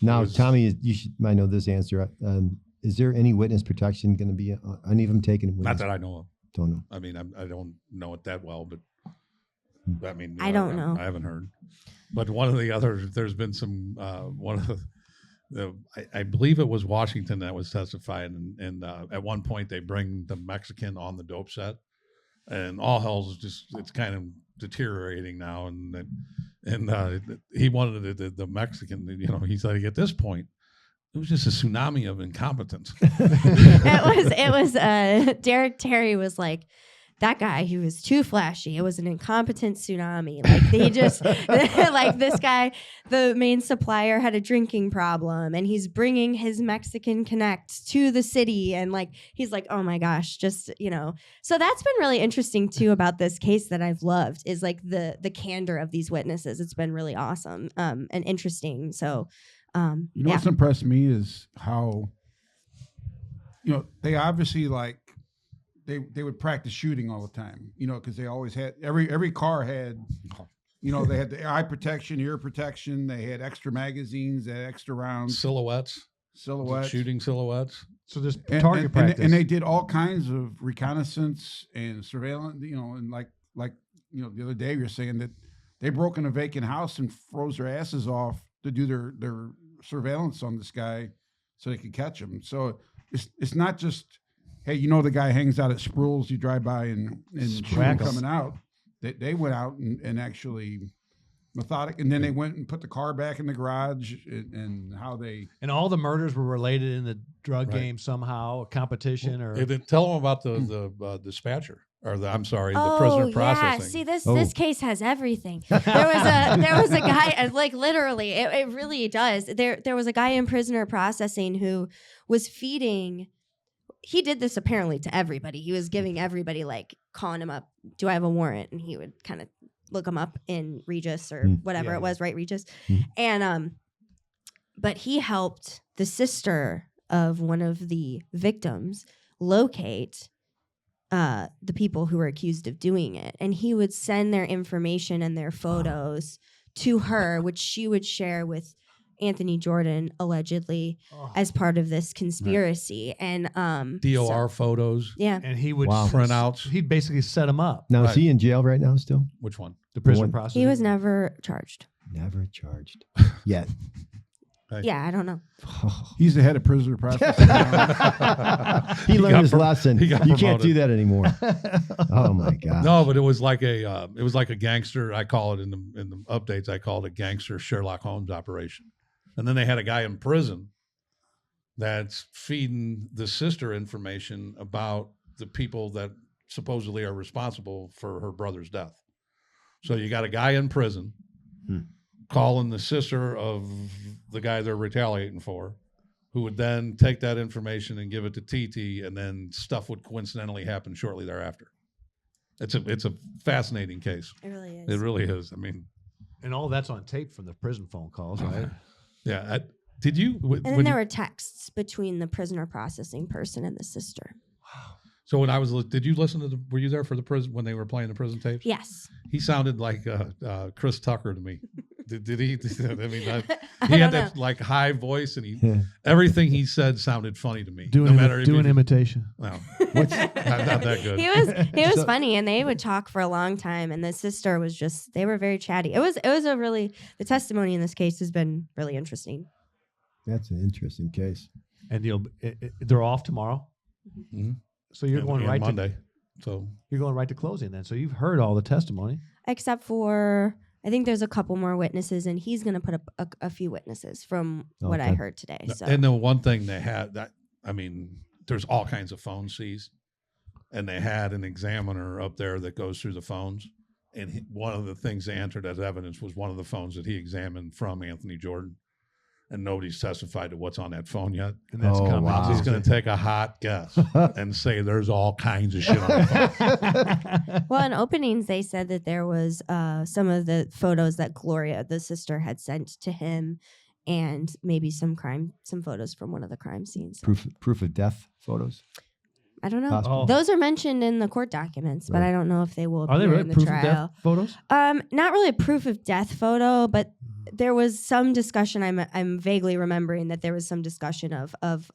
Now, Tommy, might know this answer. Is there any witness protection going to be any of them taken? Not that I know of. Don't know. I mean, I don't know it that well, but I mean, I don't know. I haven't heard. But one of the other, there's been some, one of I believe it was Washington that was testifying, and at one point they bring the Mexican on the dope set, and all hell's it's kind of deteriorating now, and he wanted the Mexican, he said at this point, it was just a tsunami of incompetence. It was Derek Terry was like, that guy, he was too flashy. It was an incompetent tsunami. Like they just like this guy, the main supplier had a drinking problem, and he's bringing his Mexican connect to the city, and like he's like, oh my gosh, just So that's been really interesting too about this case that I've loved is like the candor of these witnesses. It's been really awesome and interesting. So. What's impressed me is how, they obviously they would practice shooting all the time, because they always had every car had, they had the eye protection, ear protection. They had extra magazines, they had extra rounds, silhouettes, shooting silhouettes. So there's target practice, and they did all kinds of reconnaissance and surveillance. And like the other day we were saying that they broke in a vacant house and froze their asses off to do their surveillance on this guy so they could catch him. So it's not just, hey, the guy hangs out at Spruil's, you drive by and shoot him coming out. They went out and actually methodic. And then they went and put the car back in the garage, and how they. And all the murders were related in the drug Right. game somehow, a competition or. They didn't tell them about the dispatcher or the prisoner processing. Yeah. See, this Oh. this case has everything. There was a guy, like literally, it really does. There was a guy in prisoner processing who was feeding. He did this apparently to everybody. He was giving everybody, like, calling him up, do I have a warrant? And he would kind of look him up in Regis or whatever Yeah, it was, right, Regis? Mm. And but he helped the sister of one of the victims locate the people who were accused of doing it. And he would send their information and their photos to her, which she would share with Anthony Jordan, allegedly, as part of this conspiracy. And DOR photos, yeah. And he would Wow. printouts. He'd basically set him up. Now, is Right. he in jail right now still? Which one? The prison One- process. He was never charged. Never charged yet. Hey. Yeah, I don't know. He's the head of prisoner processing. He learned got his pro- lesson. he You got can't promoted. do that anymore. Oh my God. No, but it was like a gangster. I call it in the updates. I call it a gangster Sherlock Holmes operation. And then they had a guy in prison that's feeding the sister information about the people that supposedly are responsible for her brother's death. So you got a guy in prison calling the sister of the guy they're retaliating for, who would then take that information and give it to TT, and then stuff would coincidentally happen shortly thereafter. It's a fascinating case. It really is. It really is. I mean, And all that's on tape from the prison phone calls, right? yeah. Did you? And then there were texts between the prisoner processing person and the sister. So when I was, did you listen to were you there for the prison when they were playing the prison tapes? Yes. He sounded like Chris Tucker to me. Did he? I mean, he I had don't that know. like high voice, and Yeah. everything he said sounded funny to me. Do no matter if an he- imitation. No, not that good. He was So- funny, and they would talk for a long time. And the sister was just, they were very chatty. It was a really, the testimony in this case has been really interesting. That's an interesting case. And they're off tomorrow. Mhm. So you're And- going and right Monday. So you're going right to closing then. So you've heard all the testimony. Except for, I think there's a couple more witnesses, and he's going to put up a few witnesses from what I Okay. heard today. So and the one thing they had that I mean, there's all kinds of phone seized, and they had an examiner up there that goes through the phones. And one of the things they entered as evidence was one of the phones that he examined from Anthony Jordan. And nobody's testified to what's on that phone yet. And that's Oh, coming. wow. He's going to take a hot guess and say there's all kinds of shit on the phone. well, in openings, they said that there was some of the photos that Gloria, the sister, had sent to him, and maybe some photos from one of the crime scenes. Proof of death photos. I don't know. Possible. Oh. Those are mentioned in the court documents, but Right. I don't know if they will Are they appear really in the proof of trial. death photos? Not really a proof of death photo, but there was some discussion. I'm vaguely remembering that there was some discussion of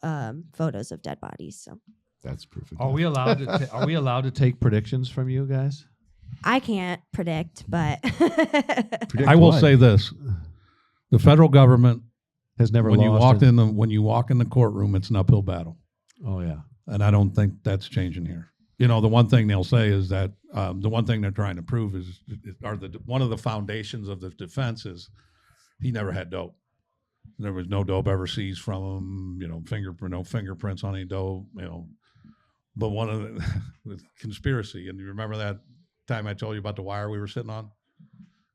photos of dead bodies. So That's proof of Are death. we allowed to? Are we allowed to take predictions from you guys? I can't predict, but Predict I will what? say this: the federal government, Has never when you lost when you walk in the courtroom, it's an uphill battle, Oh yeah. and I don't think that's changing here. You know, the one thing they'll say is that the one thing they're trying to prove is, one of the foundations of the defense is he never had dope. There was no dope ever seized from him. You know, no fingerprints on any dope. You know, but one of the conspiracy, and you remember that time I told you about the wire we were sitting on,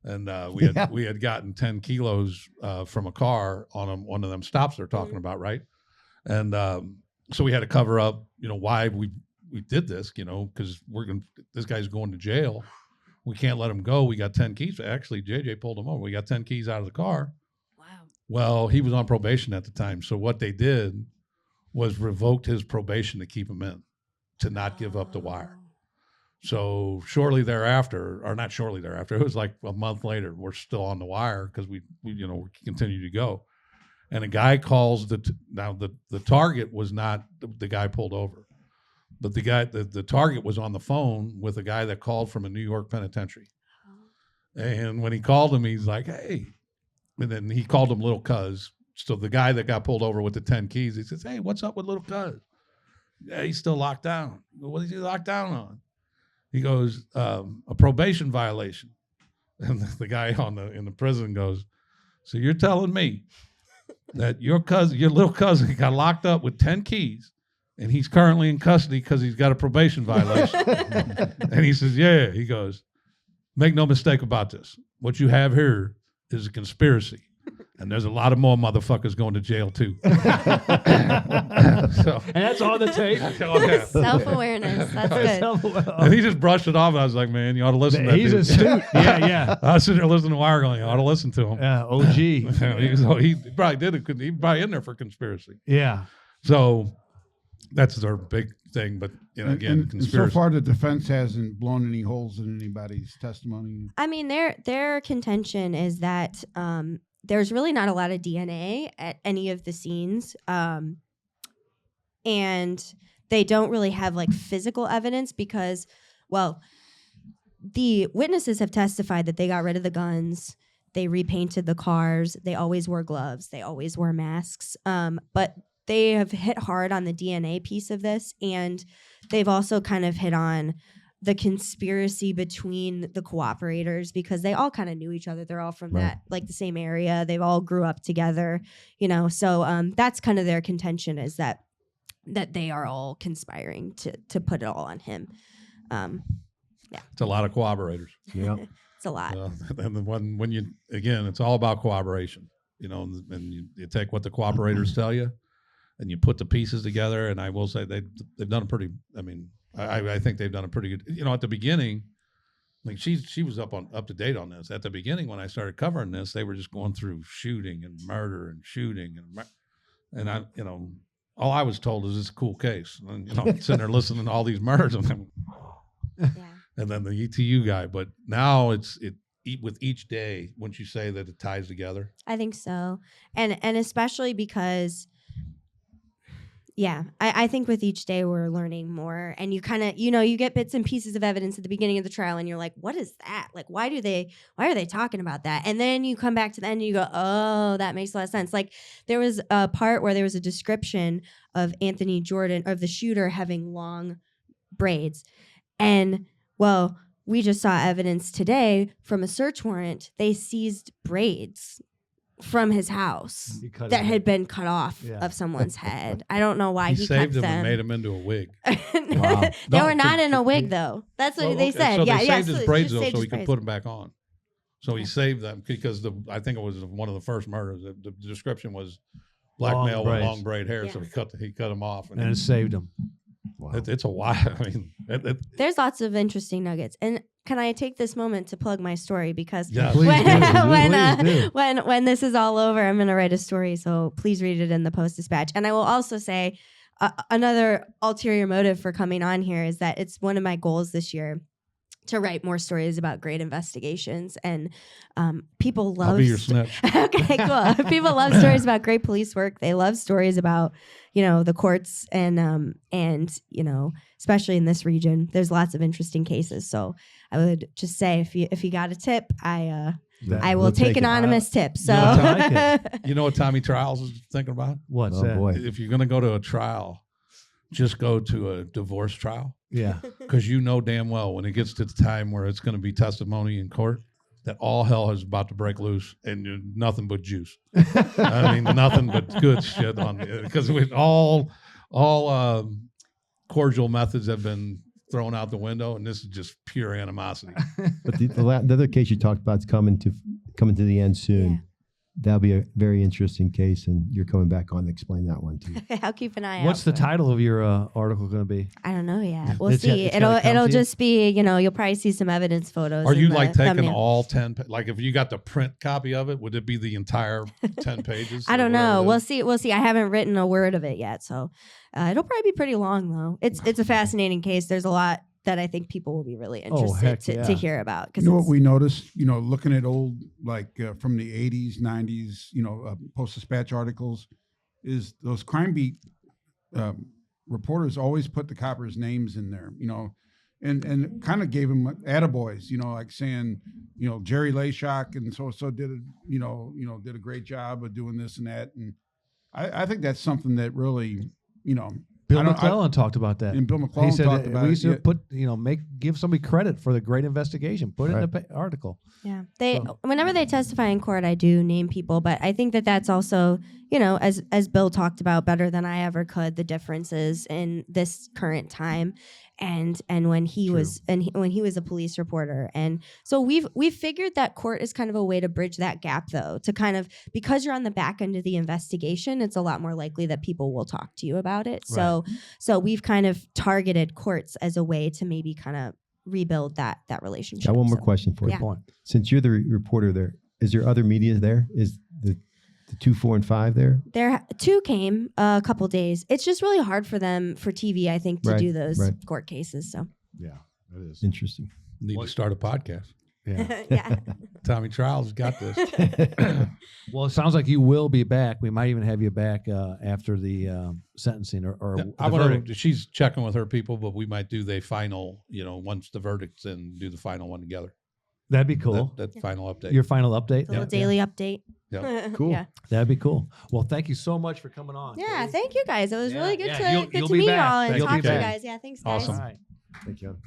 and Yeah. we had gotten 10 kilos from a car on one of them stops they're talking about, right? And so we had to cover up, you know, why we did this, you know, because this guy's going to jail. We can't let him go. We got 10 keys. Actually, JJ pulled him over. We got 10 keys out of the car. wow. Well, he was on probation at the time. So what they did was revoked his probation to keep him in, to not give up the wire. So shortly thereafter, or not shortly thereafter, it was like a month later, we're still on the wire because we you know, we continue to go. And a guy calls now the target was not the guy pulled over, but the target was on the phone with a guy that called from a New York penitentiary. And when he called him, he's like, "Hey," and then he called him Little Cuz. So the guy that got pulled over with the 10 keys, he says, "Hey, what's up with Little Cuz?" "Yeah, he's still locked down." "What is he locked down on?" He goes, "A probation violation." And the guy in the prison goes, so you're telling me that your little cousin got locked up with 10 keys and he's currently in custody because he's got a probation violation? And he says, yeah. He goes, make no mistake about this. What you have here is a conspiracy. And there's a lot of more motherfuckers going to jail too. So, And that's on the tape. oh, yeah. Self-awareness. That's good. And he just brushed it off. And I was like, man, you ought to listen to that He's dude. astute. Yeah. I was sitting there listening to Wire going, you ought to listen to him. OG. he probably did it. He probably in there for conspiracy. Yeah. So that's their big thing. But again, and so conspiracy. far the defense hasn't blown any holes in anybody's testimony. I mean, their contention is that there's really not a lot of DNA at any of the scenes, and they don't really have like physical evidence because, well, the witnesses have testified that they got rid of the guns, they repainted the cars, they always wore gloves, they always wore masks, but they have hit hard on the DNA piece of this, and they've also kind of hit on the conspiracy between the cooperators because they all kind of knew each other. They're all from that, like the same area. They've all grew up together, so that's kind of their contention is that they are all conspiring to put it all on him. It's a lot of cooperators. Yeah. It's a lot. And when you, again, it's all about cooperation, and you take what the cooperators tell you and you put the pieces together. And I will say they've done a pretty, I think they've done a pretty good, at the beginning, like she was up to date on this. At the beginning, when I started covering this, they were just going through shooting and murder and shooting and I, all I was told is it's a cool case. And, sitting there listening to all these murders and then the ETU guy. But now with each day, wouldn't you say that it ties together? I think so. And especially because, I think with each day we're learning more, and you kind of, you get bits and pieces of evidence at the beginning of the trial and you're like, what is that? Like, why are they talking about that? And then you come back to the end and you go, oh, that makes a lot of sense. Like there was a part where there was a description of Anthony Jordan, of the shooter, having long braids. And well, we just saw evidence today from a search warrant. They seized braids from his house that had been cut off of someone's head. I don't know why he saved cut them them. and made him into a wig. Wow. They were not in a wig though. That's what they said. So They saved his braids though, saved so his he could braids. put them back on. So he saved them because I think it was one of the first murders. The description was black Long male braids. with long braid hair, so Yes. he cut them off, And it saved him. Wow. it's a while. There's lots of interesting nuggets. And can I take this moment to plug my story? Because Yeah. Please when, do. Please do. when this is all over, I'm going to write a story. So please read it in the Post-Dispatch. And I will also say another ulterior motive for coming on here is that it's one of my goals this year to write more stories about great investigations. And people love... I'll be your snitch. Okay, cool. People love stories about great police work. They love stories about, the courts and especially in this region, there's lots of interesting cases. So I would just say if you got a tip, I will We'll take it. anonymous tips. So You know what Tommy Trials is thinking about? What's Oh, that? boy. If you're going to go to a trial, just go to a divorce trial. Yeah. Because damn well when it gets to the time where it's going to be testimony in court, that all hell is about to break loose and you're nothing but juice. I mean, nothing but good shit on it. Because all cordial methods have been thrown out the window, and this is just pure animosity. But the other case you talked about is coming to the end soon. Yeah. That'll be a very interesting case, and you're coming back on to explain that one too. I'll keep an eye out. What's the for it. title of your article going to be? I don't know yet. We'll It's see. gotta come It'll to you? just be, you'll probably see some evidence photos. Are in you the like taking thumbnail. all 10? Like if you got the print copy of it, would it be the entire 10 pages? I or don't whatever know. it We'll is? see. We'll see. I haven't written a word of it yet, so it'll probably be pretty long though. It's a fascinating case. There's a lot that I think people will be really interested heck to yeah. hear about. You know what we noticed? Looking at old, from the 80s, 90s, Post-Dispatch articles, is those crime beat reporters always put the coppers' names in there, and kind of gave them attaboys, like saying, Jerry Layshock and so did a great job of doing this and that. And I think that's something that really, Bill McClellan talked about that. And Bill He McClellan said talked that about we it. used to Yeah. put, give somebody credit for the great investigation. Put it in the article. Yeah. So- Whenever they testify in court, I do name people, but I think that that's also, as Bill talked about better than I ever could, the differences in this current time and when he was when he was a police reporter. And so we've figured that court is kind of a way to bridge that gap, though, to kind of, because you're on the back end of the investigation, it's a lot more likely that people will talk to you about it. So we've kind of targeted courts as a way to maybe kind of rebuild that relationship. Got one more So, question for you. Yeah. Point. Since you're the reporter there, is there other media there? Is the 2, 4, and 5 there? There 2 came a couple days. It's just really hard for them for TV, I think, to Right, do those right. court cases. So Yeah, it is. Interesting. Need to start a podcast. Yeah. yeah. Tommy Trials got this. Well, it sounds like you will be back. We might even have you back after the sentencing or I the want verdict. to. She's checking with her people, but we might do the final. Once the verdict's in, do the final one together. That'd be cool. That final update. Your final update. A little Yeah. daily update. Yeah. Cool. Yeah. That'd be cool. Well, thank you so much for coming on. Yeah, Katie. thank you guys. It was really good Yeah, you'll to be meet back. y'all and You'll be talk to you back. guys. Yeah, thanks, guys. Awesome. All right. Thank you.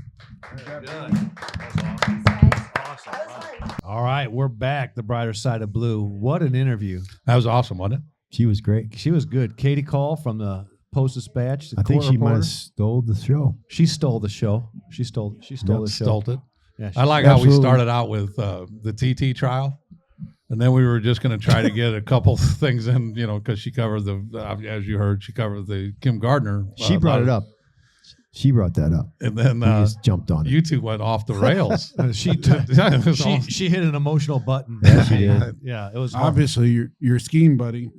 Good. Thanks, guys. Awesome. All right, we're back. The Brighter Side of Blue. What an interview. That was awesome, wasn't it? She was great. She was good. Katie Kull from the Post-Dispatch. The I think court she might reporter. have stole the show. She stole the show. She stole the show. Stole it. Yeah, I like how we Absolutely. started out with the TT trial, and then we were just going to try to get a couple things in, because she covered as you heard, she covered the Kim Gardner. She brought it up. She brought that up. and then We just jumped on it. you two went off the rails. She took. Yeah, it was awesome. She hit an emotional button. Yeah, she did. Yeah, it was hard. Obviously, your skiing buddy.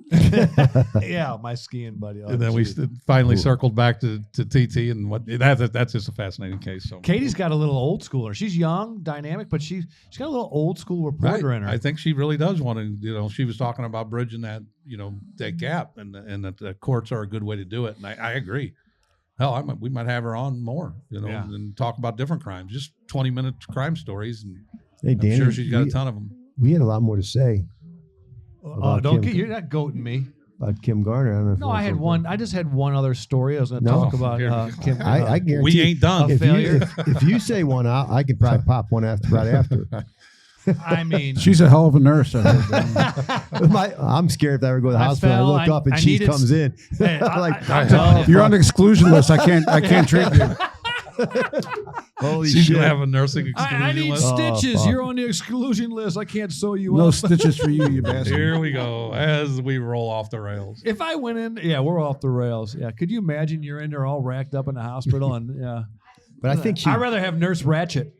Yeah, my skiing buddy. Oh, And then we geez. finally Ooh. circled back to TT, and that's just a fascinating case. So Katie's got a little old schooler. She's young, dynamic, but she's got a little old school right. reporter in her. I think she really does want to. She was talking about bridging that that gap, and that the courts are a good way to do it. And I agree. Hell, we might have her on more, Yeah. and talk about different crimes, just 20-minute crime stories, and Hey, I'm Danny, sure she's got we, a ton of them. we had a lot more to say about Don't Kim. get you're not goating me. about Kim Gardner. I don't know if No, you I want had to- one. I just had one other story I was going to No. talk about. Here we go. Kim. I guarantee We ain't done. if failure. if you say one out, I could probably pop one right after. I mean, She's a hell of a nurse. I heard. I'm scared if I ever go to the I hospital. fell, I look up and I she needed comes in. Hey, Like, I'm telling you. You're on the exclusion list. I can't treat you. holy She's shit! gonna have a nursing I exclusion need list. Oh, stitches. fuck. You're on the exclusion list. I can't sew you No up. stitches for you, you bastard. Here we go as we roll off the rails. If I went in, yeah, we're off the rails. Yeah, could you imagine you're in there all racked up in the hospital and yeah. But I think she. I'd rather have Nurse Ratchet.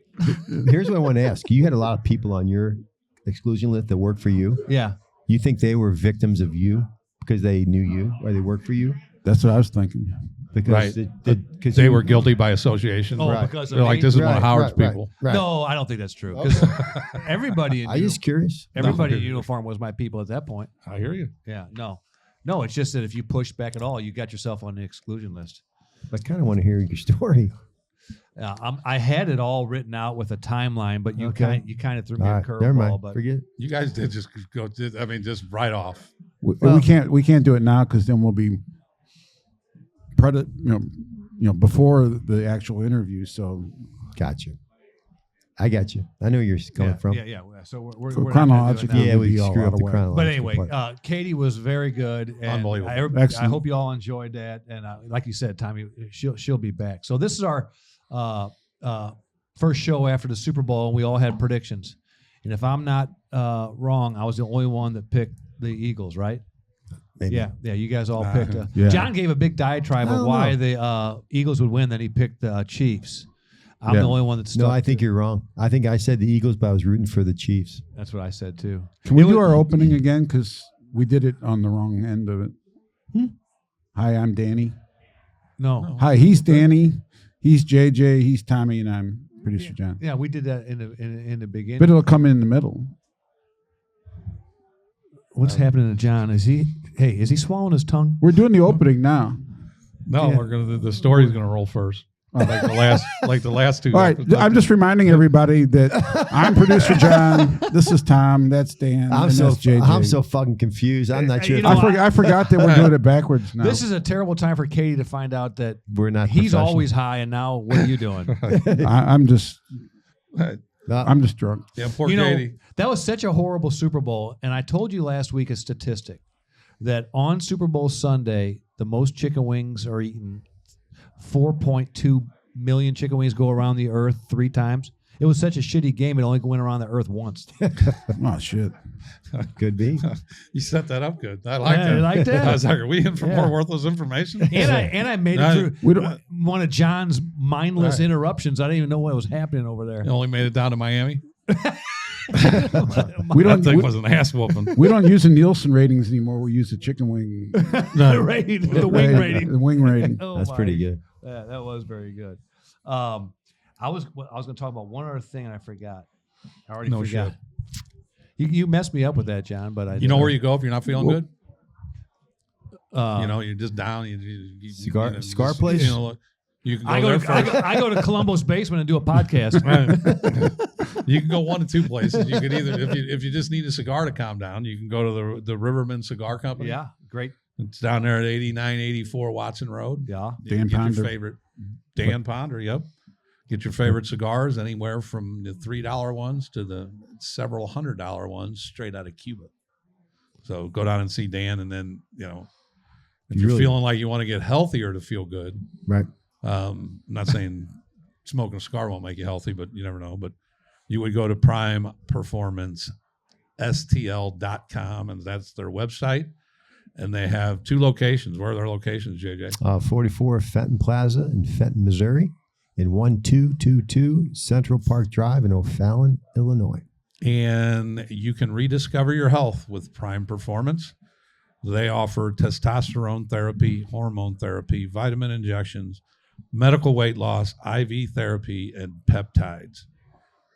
Here's what I want to ask: you had a lot of people on your exclusion list that worked for you. Yeah. You think they were victims of you because they knew you or they worked for you? That's what I was thinking. Because Right. because They were guilty by association. Oh, Right. because of They're like, me? this is one of Howard's people. Right. No, I don't think that's true. Because everybody in I'm just curious. everybody in uniform was my people at that point. I hear you. Yeah. No, it's just that if you push back at all, you got yourself on the exclusion list. I kind of want to hear your story. I had it all written out with a timeline, but you Okay. kind of threw me All a right, never mind. curveball. But Forget. You guys did just go. Just right off. We can't do it now because then we'll be before the actual interview. So Got you. I got you. I know where you're coming from. Yeah. So we're For not gonna do it chronological- now. Yeah, we Be all screw out up of the whack. chronological But anyway, part. Katie was very good. And Unbelievable. I Excellent. hope you all enjoyed that. And like you said, Tommy, she'll be back. So this is our first show after the Super Bowl, and we all had predictions. And if I'm not wrong, I was the only one that picked the Eagles, right? Maybe. Yeah. You guys all picked. Yeah. John gave a big diatribe I of don't why know. the Eagles would win. Then he picked the Chiefs. I'm Yeah. the only one that stuck. No, I think to- you're wrong. I think I said the Eagles, but I was rooting for the Chiefs. That's what I said too. can we It do was- our opening again? Because we did it on the wrong end of it. Hi, I'm Danny. No. Hi, he's Danny. He's JJ. He's Tommy, and I'm producer John. Yeah, we did that in the beginning. But it'll come in the middle. What's happening to John? Is he swallowing his tongue? We're doing the opening now. No, Yeah. we're gonna. The story's gonna roll first. like the last two. All right, I'm just reminding everybody that I'm producer John. This is Tom. That's Dan. I'm and so that's JJ. I'm so fucking confused. I'm not sure. You if know, I forgot that we're doing it backwards now. This is a terrible time for Katie to find out that we're not. he's professional. always high, and now what are you doing? I'm just No, I'm just drunk. Yeah, poor You know, Katie. that was such a horrible Super Bowl, and I told you last week a statistic that on Super Bowl Sunday, the most chicken wings are eaten. 4.2 million chicken wings go around the earth 3 times. It was such a shitty game; it only went around the earth once. Oh shit! could be. You set that up good. I like Yeah, that. you like that? I was like, are we in for Yeah. more worthless information? And I made No, it we through don't- one of John's mindless Right. interruptions. I didn't even know what was happening over there. You only made it down to Miami. We That don't thing we, was an ass whooping. we don't use the Nielsen ratings anymore. We use the chicken wing. The rating, the wing rating. The wing rating. Oh That's my. pretty good. Yeah, that was very good. I was going to talk about one other thing and I forgot. I already No forgot. shit. You messed me up with that, John. But I You know where you go if you're not feeling good? uh, You know, you're just down. You Cigar- you know, cigar just, place? You know, you can go I go there to, I, first. go, I go to Columbo's basement and do a podcast. You can go one of two places. You could either, if you just need a cigar to calm down, you can go to the Riverman Cigar Company. Yeah, great. It's down there at 8984 Watson Road. Yeah. You Dan can get Ponder. your favorite Dan Ponder. Yep. Get your favorite cigars anywhere from the $3 ones to the several $100 ones straight out of Cuba. So go down and see Dan, and then if you're Really? feeling like you want to get healthier to feel good. Right. I'm not saying smoking a cigar won't make you healthy, but you never know. But you would go to primeperformancestl.com, and that's their website. And they have 2 locations. Where are their locations, JJ? 44 Fenton Plaza in Fenton, Missouri, and 1222 Central Park Drive in O'Fallon, Illinois. And you can rediscover your health with Prime Performance. They offer testosterone therapy, hormone therapy, vitamin injections, medical weight loss, IV therapy, and peptides.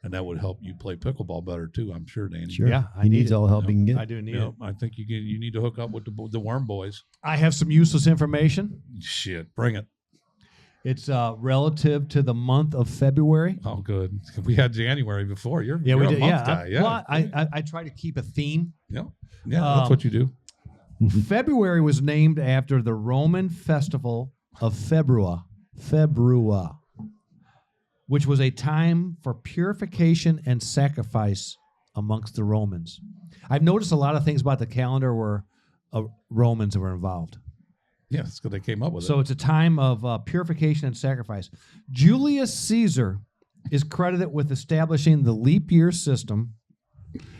And that would help you play pickleball better too, I'm sure, Danny. Sure. Yeah, I he need needs it. all the help he can get. I do need Yep, it. I think you need to hook up with the Worm Boys. I have some useless information. Shit, bring it. It's relative to the month of February. Oh, good. We had January before. You're Yeah, we a did. month Yeah, guy. Yeah, Well, I try to keep a theme. yeah, that's what you do. February was named after the Roman festival of Februa, which was a time for purification and sacrifice amongst the Romans. I've noticed a lot of things about the calendar where Romans were involved. Yeah, that's because they came up with So it. it's a time of purification and sacrifice. Julius Caesar is credited with establishing the leap year system,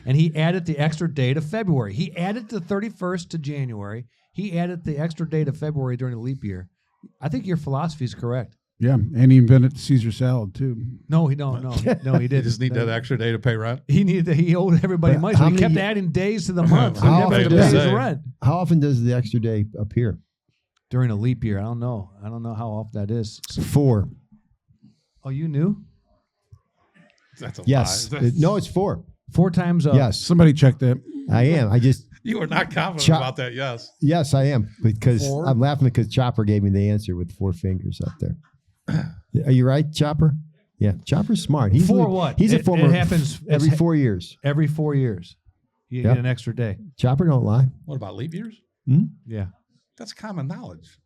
and he added the extra day to February. He added the 31st to January. He added the extra day to February during the leap year. I think your philosophy is correct. Yeah, and he invented Caesar salad too. No, he don't. No, he You didn't. just need that extra day to pay rent. He needed. He owed everybody But money. So how he kept many- adding days to the month. So he How never had to often pay does his it- rent How often does the extra day appear? during a leap year. I don't know. I don't know how often that is. 4. Oh, you knew? That's a Yes. lie. No, it's 4. 4 times. Yes, Somebody check that. I am. You are not confident Chop- about that. Yes. Yes, I am, because 4? I'm laughing because Chopper gave me the answer with 4 fingers up there. Are you right, Chopper? Yeah, Chopper's smart. He's For what? He's a It former. happens every it's- 4 years. Every 4 years, you Yep. get an extra day. Chopper don't lie. What about leap years? Yeah. That's common knowledge.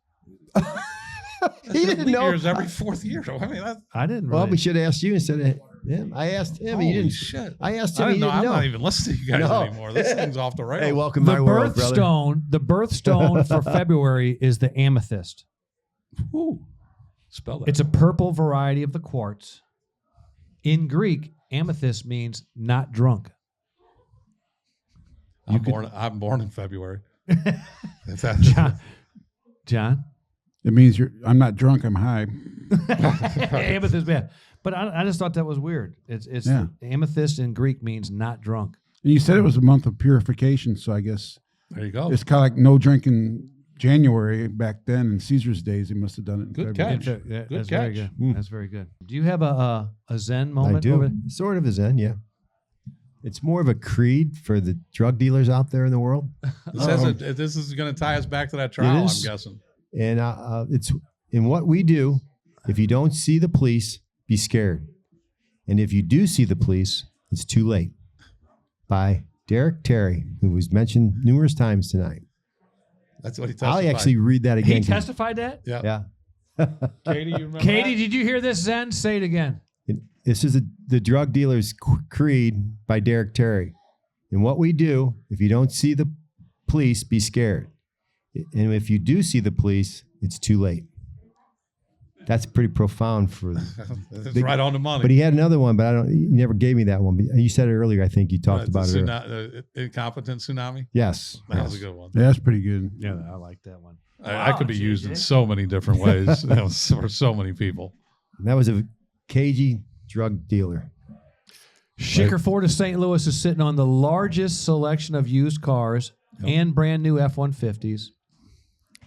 He didn't leap know. years every 4th year. I mean, that's I didn't Well, really. we should have asked you instead of him. I asked him. holy He didn't. shit. I asked I him. He didn't know. didn't I'm know. not even listening to you guys No. anymore. This thing's off the rails. Hey, welcome the to my world, brother. birthstone for February is the amethyst. Ooh. Spell that. It's a purple variety of the quartz. In Greek, amethyst means not drunk. I'm born in February. If that's John? It means I'm not drunk. I'm high. Amethyst, yeah. But I just thought that was weird. It's Yeah. amethyst in Greek means not drunk. And you said it was a month of purification, so I guess there you go. it's kind of like no drinking January back then. In Caesar's days, he must have done it in Good February. catch. That's Good very catch. good. That's very good. Do you have a Zen moment? I do. over- Sort of a Zen, yeah. It's more of a creed for the drug dealers out there in the world. It says this is going to tie us back to that trial, I'm is? guessing. And it's in what we do, If you don't see the police, be scared. And if you do see the police, it's too late. By Derek Terry, who was mentioned numerous times tonight. That's what he testified. I'll actually read that again. He testified that? Yeah. Yeah. Katie, you remember Katie, that? did you hear this, Zen? Say it again. This is the drug dealer's creed by Derek Terry. And what we do, if you don't see the police, be scared. And if you do see the police, it's too late. That's pretty profound for. It's right on the money. But he had another one, but I don't. You never gave me that one. But you said it earlier. I think you talked about it. Incompetent tsunami. Yes, That was a good one. Yeah, that's pretty good. Yeah, I like that one. I could be used in so many different ways for so many people. And that was a cagey drug dealer. Schicker Ford of St. Louis is sitting on the largest selection of used cars and brand new F-150s.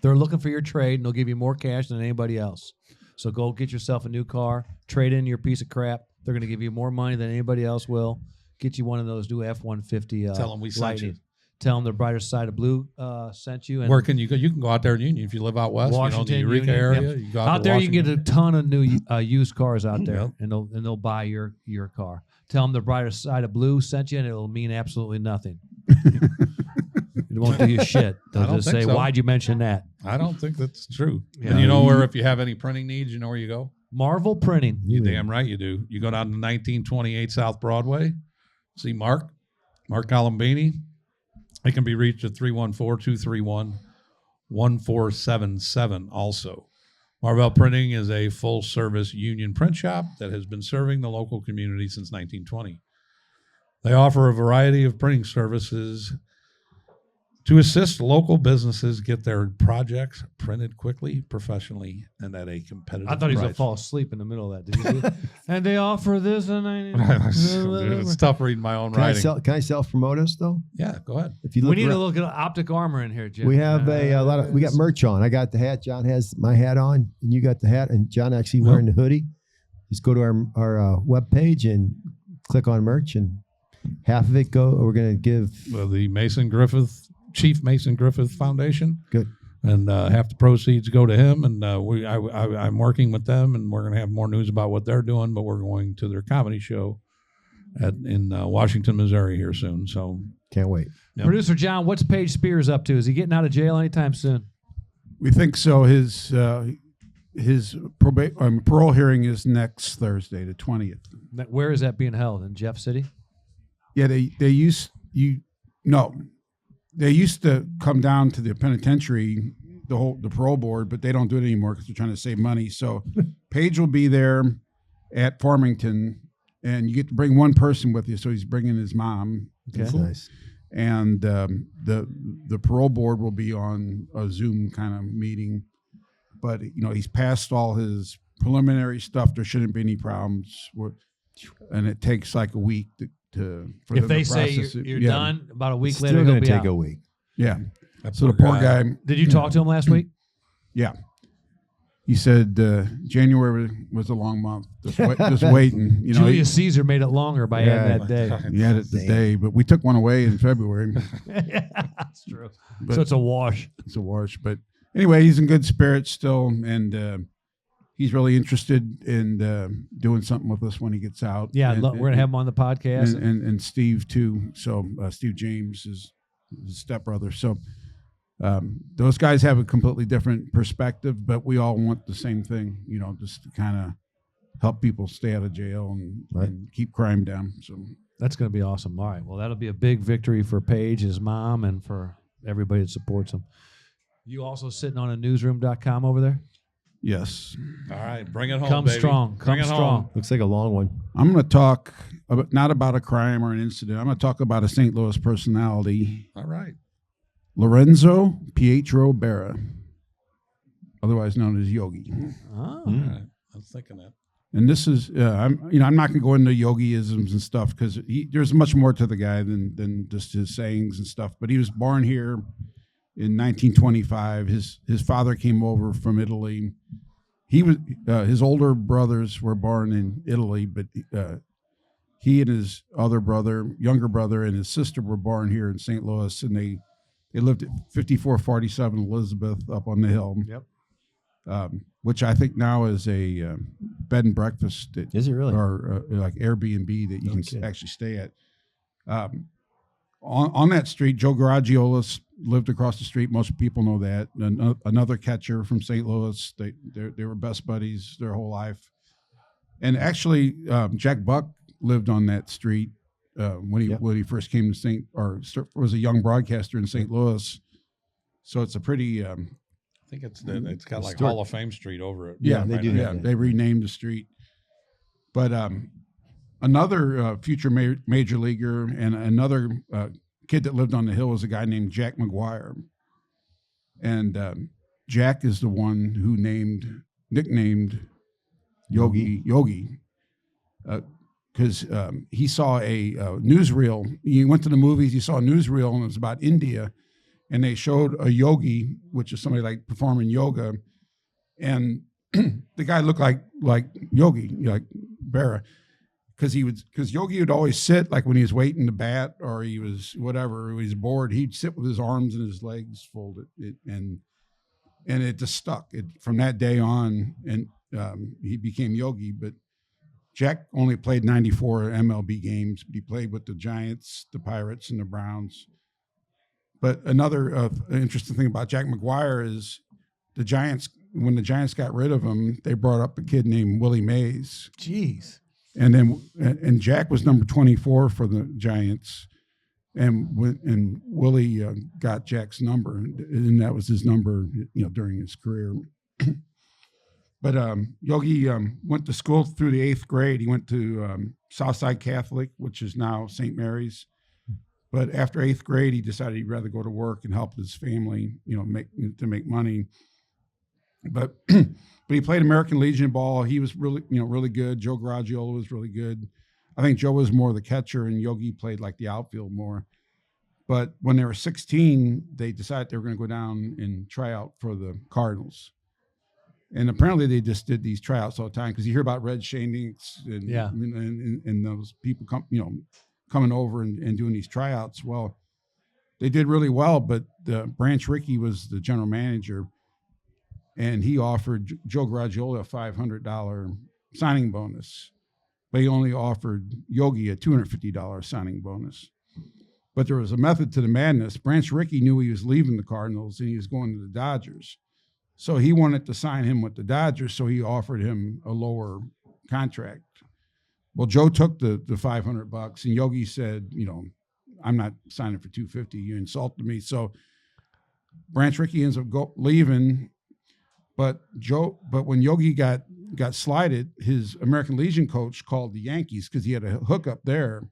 They're looking for your trade, and they'll give you more cash than anybody else. So go get yourself a new car, trade in your piece of crap. They're going to give you more money than anybody else will. Get you one of those new F-150 Tell them we sent you. Tell them the brighter side of blue sent you. And Where can you go? You can go out there in Union if you live out west. Washington, the Eureka Union, area. yep. You go out there, you can get a ton of new used cars out there, Yep. and they'll buy your car. Tell them the brighter side of blue sent you, and it'll mean absolutely nothing. It won't do you shit. I They'll don't just think say, so. "Why'd you mention that?" I don't think that's true. Yeah. And you know where if you have any printing needs, you know where you go? Marvel Printing. You damn right you do. You go down to 1928 South Broadway, see Mark Colombini. It can be reached at 314-231-1477 also. Marvell Printing is a full-service union print shop that has been serving the local community since 1920. They offer a variety of printing services to assist local businesses get their projects printed quickly, professionally, and at a competitive I thought he was price. gonna fall asleep in the middle of that. Did you see it? And they offer this, and It's tough reading my own writing. Can I self-promote us though? Yeah, go ahead. If you we look need to around- look at optic armor in here, Jim. We have a lot of. We got merch on. I got the hat. John has my hat on, and you got the hat, and John actually wearing the hoodie. Just go to our web page and click on merch, and half of it we're going to give. The Chief Mason Griffith Foundation. Good. And half the proceeds go to him. And I'm working with them, and we're going to have more news about what they're doing. But we're going to their comedy show in Washington, Missouri here soon. So Can't wait. Yep. Producer John, what's Paige Spears up to? Is he getting out of jail anytime soon? We think so. His parole hearing is next Thursday, the 20th. Where is that being held? In Jeff City? Yeah, they used to come down to the penitentiary, the parole board, but they don't do it anymore because they're trying to save money. So Paige will be there at Farmington, and you get to bring one person with you. So he's bringing his mom. That's Okay. nice. And the parole board will be on a Zoom kind of meeting, but he's passed all his preliminary stuff. There shouldn't be any problems, and it takes like a week for If them they to say process you're it. Yeah. done, about a week It's later, still he'll going be to take out. a week. Yeah. that So the poor guy. Did you talk to him last week? Yeah. He said January was a long month. Just waiting. Julius Caesar made it longer by adding that day. He had it the day, but we took one away in February. That's true. But So it's a wash. it's a wash. But anyway, he's in good spirits still, and he's really interested in doing something with us when he gets out. Yeah, and, we're going to have him on the podcast. and Steve too. So Steve James is his stepbrother. So those guys have a completely different perspective, but we all want the same thing. Just to kind of help people stay out of jail and keep crime down. So That's going to be awesome. All right. Well, that'll be a big victory for Paige, his mom, and for everybody that supports him. You also sitting on a newsroom.com over there? yes, All right, bring it home, Come baby. strong. Bring Come it strong. home. Looks like a long one. I'm going to talk not about a crime or an incident. I'm going to talk about a St. Louis personality. All right. Lorenzo Pietro Berra, otherwise known as Yogi. Oh. All right. I was thinking that. And this is, I'm not going to go into yogiisms and stuff because there's much more to the guy than just his sayings and stuff. But he was born here in 1925. His father came over from Italy. He was his older brothers were born in Italy, but he and his younger brother, and his sister were born here in St. Louis, and they lived at 5447 Elizabeth up on the hill. Yep. which I think now is a bed and breakfast that, Is it really? or like Airbnb that you can Okay. actually stay at. On that street, Joe Garagiola lived across the street. Most people know that. Another catcher from St. Louis. They were best buddies their whole life. And actually, Jack Buck lived on that street when he first came to was a young broadcaster in St. Louis. So it's a pretty I think it's got like Historic. Hall of Fame Street over it. Yeah, they do yeah, have that. they renamed the street. But another future major leaguer and another kid that lived on the hill was a guy named Jack McGuire. And Jack is the one who nicknamed Yogi, because he saw a newsreel. He went to the movies, he saw a newsreel, and it was about India. And they showed a yogi, which is somebody like performing yoga. And the guy looked like Yogi, like Berra. Because Yogi would always sit, like when he was waiting to bat or he was whatever, he was bored, he'd sit with his arms and his legs folded, and it just stuck. From that day on, and he became Yogi. But Jack only played 94 MLB games, but he played with the Giants, the Pirates, and the Browns. But another interesting thing about Jack McGuire is the Giants. When the Giants got rid of him, they brought up a kid named Willie Mays. Jeez. And Jack was number 24 for the Giants, and Willie got Jack's number, and that was his number, during his career. But Yogi went to school through the 8th grade. He went to Southside Catholic, which is now St. Mary's. But after 8th grade, he decided he'd rather go to work and help his family, make money. But but he played American Legion ball. He was really good. Joe Garagiola was really good. I think Joe was more the catcher, and Yogi played like the outfield more. But when they were 16, they decided they were going to go down and try out for the Cardinals. And apparently they just did these tryouts all the time, because you hear about Red Shanks and those people coming over and doing these tryouts. Well, they did really well, but Branch Rickey was the general manager, and he offered Joe Garagiola a $500 signing bonus, but he only offered Yogi a $250 signing bonus. But there was a method to the madness. Branch Rickey knew he was leaving the Cardinals and he was going to the Dodgers. So he wanted to sign him with the Dodgers, so he offered him a lower contract. Well, Joe took the $500, and Yogi said, I'm not signing for $250. You insulted me. So Branch Rickey ends up leaving. But when Yogi got slighted, his American Legion coach called the Yankees, because he had a hookup there,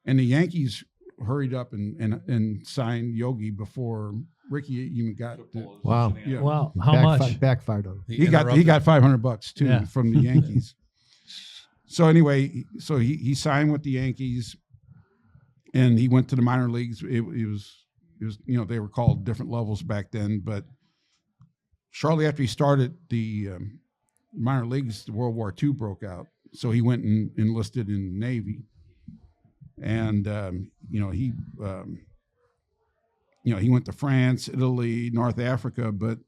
and the Yankees hurried up and signed Yogi before Rickey even got. Wow. Yeah. Wow. How much? Backfired on him. He got $500 too, Yeah. from the Yankees. So anyway, he signed with the Yankees, and he went to the minor leagues. It was they were called different levels back then, but shortly after he started the minor leagues, World War II broke out. So he went and enlisted in the Navy, and he went to France, Italy, North Africa, but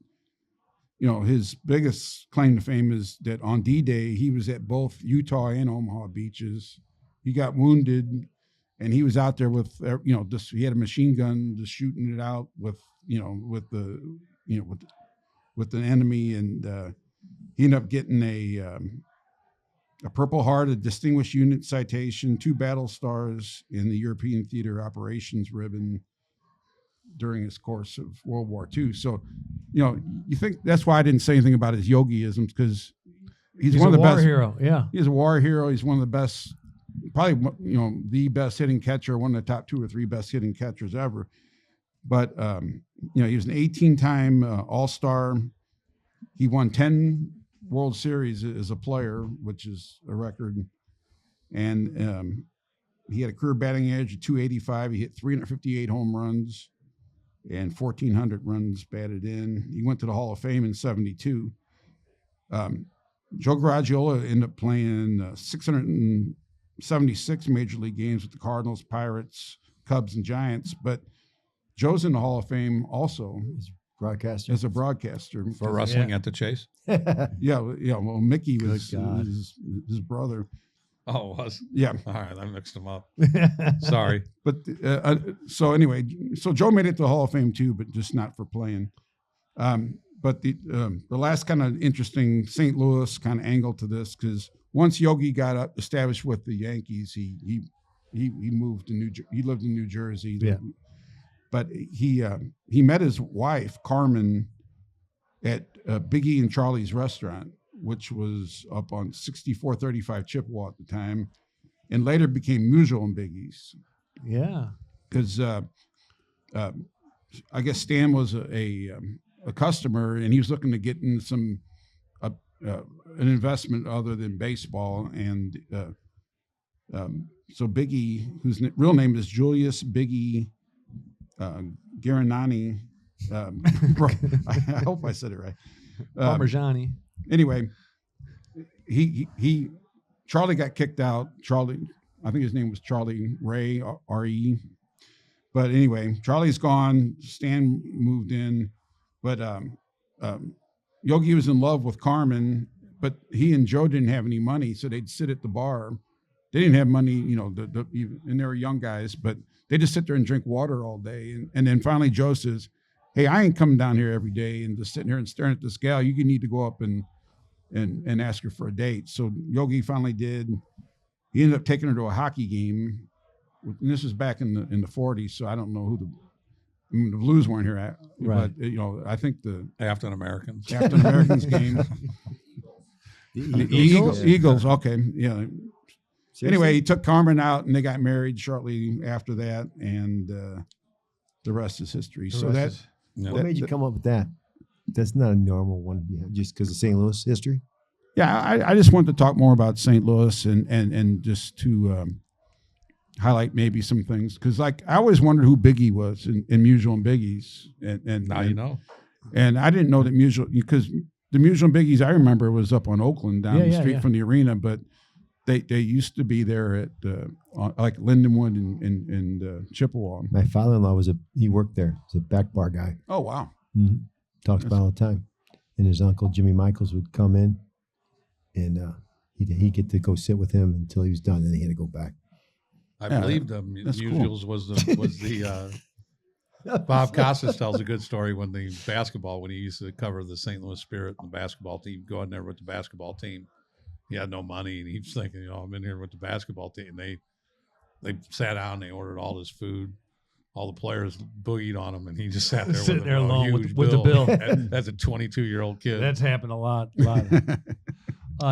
his biggest claim to fame is that on D-Day, he was at both Utah and Omaha beaches. He got wounded, and he was out there with, he had a machine gun, just shooting it out with the enemy, and he ended up getting a Purple Heart, a Distinguished Unit Citation, 2 battle stars in the European Theater Operations ribbon during his course of World War II. So, you think that's why I didn't say anything about his yogiisms, because he's one of the best hero. Yeah. He's a war hero. He's one of the best, probably, the best hitting catcher, one of the top 2 or 3 best hitting catchers ever. But, he was an 18-time All-Star. He won 10 World Series as a player, which is a record. And he had a career batting average of 285. He hit 358 home runs and 1,400 runs batted in. He went to the Hall of Fame in 72. Joe Garagiola ended up playing 676 major league games with the Cardinals, Pirates, Cubs, and Giants. But Joe's in the Hall of Fame also Broadcaster. as a broadcaster. For wrestling at the Chase. Yeah. Well, Mickey was Good God. his brother. Oh, it was. Yeah. All right, I mixed them up. Sorry. But so anyway, so Joe made it to the Hall of Fame too, but just not for playing. But the last kind of interesting St. Louis kind of angle to this, because once Yogi got established with the Yankees, he moved to he lived in New Jersey. Yeah. But he met his wife Carmen at Biggie and Charlie's restaurant, which was up on 6435 Chippewa at the time, and later became Musial and Biggie's. Yeah. Because I guess Stan was a customer, and he was looking to get in some an investment other than baseball, and so Biggie, whose real name is Julius Biggie Garanani, I hope I said it right. Parmigiani. Anyway, Charlie got kicked out. Charlie, I think his name was Charlie Ray, R.E. But anyway, Charlie's gone. Stan moved in, but Yogi was in love with Carmen, but he and Joe didn't have any money, so they'd sit at the bar. They didn't have money, and they were young guys, but they just sit there and drink water all day. And then finally Joe says, "Hey, I ain't coming down here every day and just sitting here and staring at this gal. You need to go up and ask her for a date." So Yogi finally did. He ended up taking her to a hockey game. And this was back in the 40s, so I don't know who the Blues weren't here at, Right. but I think the African Americans. African Americans game. The Eagles. Okay, yeah. Anyway, he took Carmen out, and they got married shortly after that, and the rest is history. So that Yeah. What made you come up with that? That's not a normal one, just because of St. Louis history. yeah, I just wanted to talk more about St. Louis and just to highlight maybe some things, because like I always wondered who Biggie was in Musial and Biggie's, and Now you know. And I didn't know that Musial, because the Musial and Biggie's I remember was up on Oakland down the street from the arena, but they used to be there at like Lindenwood and Chippewa. My father-in-law he worked there. He's a back bar guy. Oh wow! Mm-hmm. Talks about it all the time. And his uncle Jimmy Michaels would come in, and he'd get to go sit with him until he was done, and then he had to go back. I Yeah, believe the that's cool. Musials was the Bob Costas tells a good story when he used to cover the St. Louis Spirit and the basketball team, go in there with the basketball team. He had no money, and he was thinking, I'm in here with the basketball team. They sat down, they ordered all this food. All the players boogied on him, and he just sat there Sitting with there a alone huge with the bill. As a 22-year-old kid. That's happened a lot.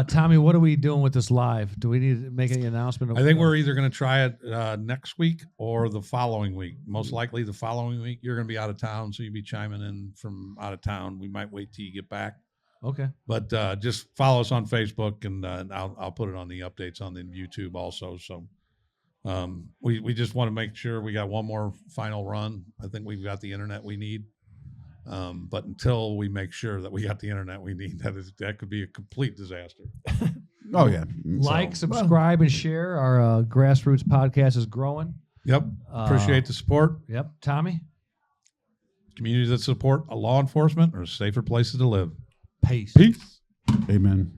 Tommy, what are we doing with this live? Do we need to make any announcement? I think we're either going to try it next week or the following week. Most likely the following week. You're going to be out of town, so you'll be chiming in from out of town. We might wait till you get back. Okay. But just follow us on Facebook, and I'll put it on the updates on the YouTube also. So we just want to make sure we got one more final run. I think we've got the internet we need. But until we make sure that we got the internet we need, that could be a complete disaster. Oh yeah! Like, subscribe, and share. Our Grassroots podcast is growing. Yep. Appreciate the support. Yep. Tommy? Communities that support law enforcement are safer places to live. Peace. Peace. Amen.